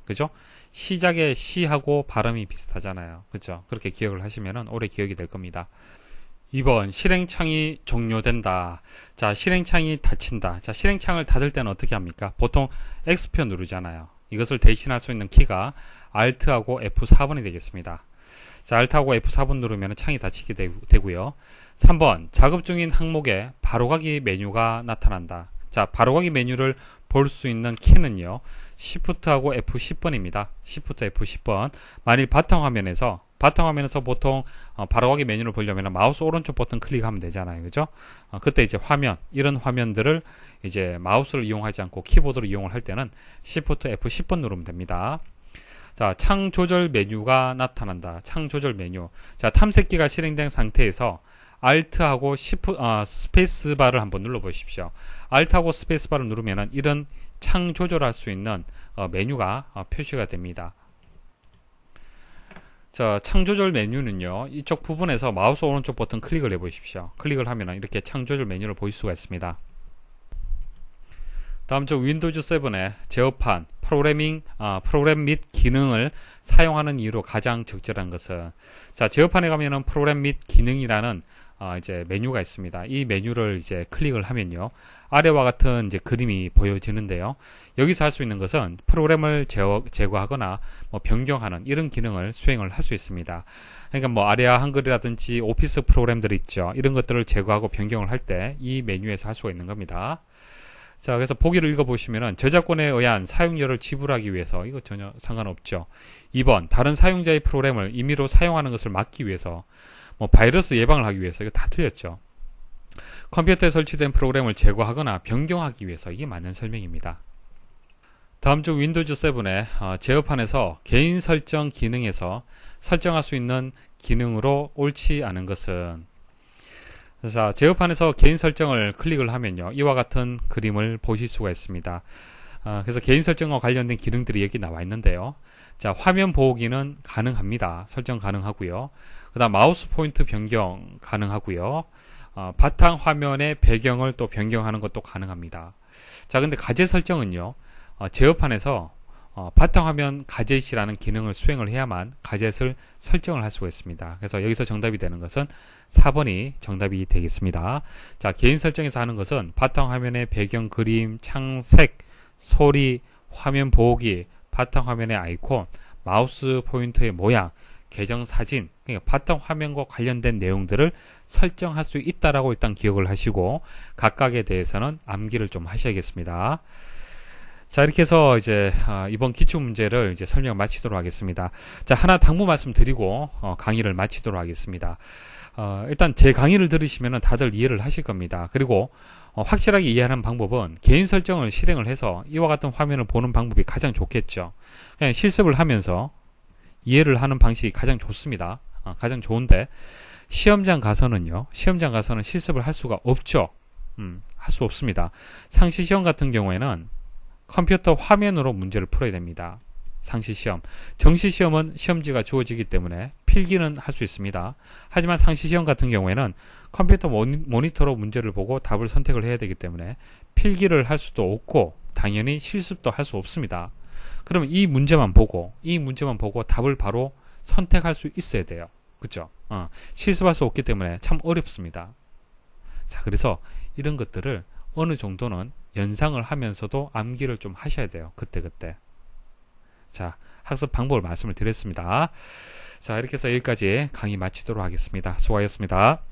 그죠? 시작의 C하고 발음이 비슷하잖아요. 그죠? 그렇게 기억을 하시면 오래 기억이 될 겁니다. 2번, 실행창이 종료된다. 자, 실행창이 닫힌다. 자, 실행창을 닫을 때는 어떻게 합니까? 보통 X표 누르잖아요. 이것을 대신할 수 있는 키가 Alt하고 F4번이 되겠습니다. 자, Alt하고 F4번 누르면 창이 닫히게 되고요. 3번, 작업 중인 항목에 바로가기 메뉴가 나타난다. 자, 바로가기 메뉴를 볼 수 있는 키는요, Shift하고 F10번입니다. Shift F10번. 만일 바탕화면에서 보통 바로가기 메뉴를 보려면 마우스 오른쪽 버튼 클릭하면 되잖아요. 그죠? 그때 이제 이런 화면들을 이제 마우스를 이용하지 않고 키보드를 이용을 할 때는 Shift F10번 누르면 됩니다. 자, 창 조절 메뉴가 나타난다. 창 조절 메뉴. 자, 탐색기가 실행된 상태에서 Alt하고 스페이스바를 한번 눌러 보십시오. Alt하고 스페이스바를 누르면은 이런 창 조절할 수 있는 메뉴가 표시가 됩니다. 자, 창 조절 메뉴는요, 이쪽 부분에서 마우스 오른쪽 버튼 클릭을 해 보십시오. 클릭을 하면 이렇게 창 조절 메뉴를 보실 수가 있습니다. 다음 중 윈도우즈 7의 제어판, 프로그램 및 기능을 사용하는 이유로 가장 적절한 것은, 자, 제어판에 가면은 프로그램 및 기능이라는 이제 메뉴가 있습니다. 이 메뉴를 이제 클릭을 하면요, 아래와 같은 이제 그림이 보여지는데요. 여기서 할 수 있는 것은 프로그램을 제거하거나 변경하는 이런 기능을 수행을 할 수 있습니다. 그러니까 아리아 한글이라든지 오피스 프로그램들 있죠. 이런 것들을 제거하고 변경을 할 때 이 메뉴에서 할 수가 있는 겁니다. 자, 그래서 보기를 읽어보시면은 저작권에 의한 사용료를 지불하기 위해서, 이거 전혀 상관없죠. 2번, 다른 사용자의 프로그램을 임의로 사용하는 것을 막기 위해서, 바이러스 예방을 하기 위해서, 이거 다 틀렸죠. 컴퓨터에 설치된 프로그램을 제거하거나 변경하기 위해서, 이게 맞는 설명입니다. 다음 중 윈도우즈 7의 제어판에서 개인 설정 기능에서 설정할 수 있는 기능으로 옳지 않은 것은, 자, 제어판에서 개인 설정을 클릭을 하면요, 이와 같은 그림을 보실 수가 있습니다. 그래서 개인 설정과 관련된 기능들이 여기 나와 있는데요. 자, 화면 보호기는 가능합니다. 설정 가능하고요. 그 다음 마우스 포인트 변경 가능하고요. 바탕 화면의 배경을 또 변경하는 것도 가능합니다. 자, 근데 가젯 설정은요, 제어판에서 바탕화면 가젯이라는 기능을 수행을 해야만 가젯을 설정을 할 수가 있습니다. 그래서 여기서 정답이 되는 것은 4번이 정답이 되겠습니다. 자, 개인 설정에서 하는 것은 바탕화면의 배경 그림, 창색, 소리, 화면 보호기, 바탕화면의 아이콘, 마우스 포인터의 모양, 계정 사진, 그러니까 바탕 화면과 관련된 내용들을 설정할 수 있다라고 일단 기억을 하시고 각각에 대해서는 암기를 좀 하셔야겠습니다. 자, 이렇게 해서 이제 이번 기출 문제를 이제 설명 마치도록 하겠습니다. 자, 하나 당부 말씀드리고 강의를 마치도록 하겠습니다. 일단 제 강의를 들으시면 다들 이해를 하실 겁니다. 그리고 확실하게 이해하는 방법은 개인 설정을 실행을 해서 이와 같은 화면을 보는 방법이 가장 좋겠죠. 그냥 실습을 하면서 이해를 하는 방식이 가장 좋습니다. 가장 좋은데 시험장 가서는 실습을 할 수가 없죠. 할 수 없습니다. 상시시험 같은 경우에는 컴퓨터 화면으로 문제를 풀어야 됩니다. 상시시험. 정시시험은 시험지가 주어지기 때문에 필기는 할 수 있습니다. 하지만 상시시험 같은 경우에는 컴퓨터 모니터로 문제를 보고 답을 선택을 해야 되기 때문에 필기를 할 수도 없고 당연히 실습도 할 수 없습니다. 그러면 이 문제만 보고 답을 바로 선택할 수 있어야 돼요. 그쵸? 실습할 수 없기 때문에 참 어렵습니다. 자, 그래서 이런 것들을 어느 정도는 연상을 하면서도 암기를 좀 하셔야 돼요. 그때그때. 자, 학습 방법을 말씀을 드렸습니다. 자, 이렇게 해서 여기까지 강의 마치도록 하겠습니다. 수고하셨습니다.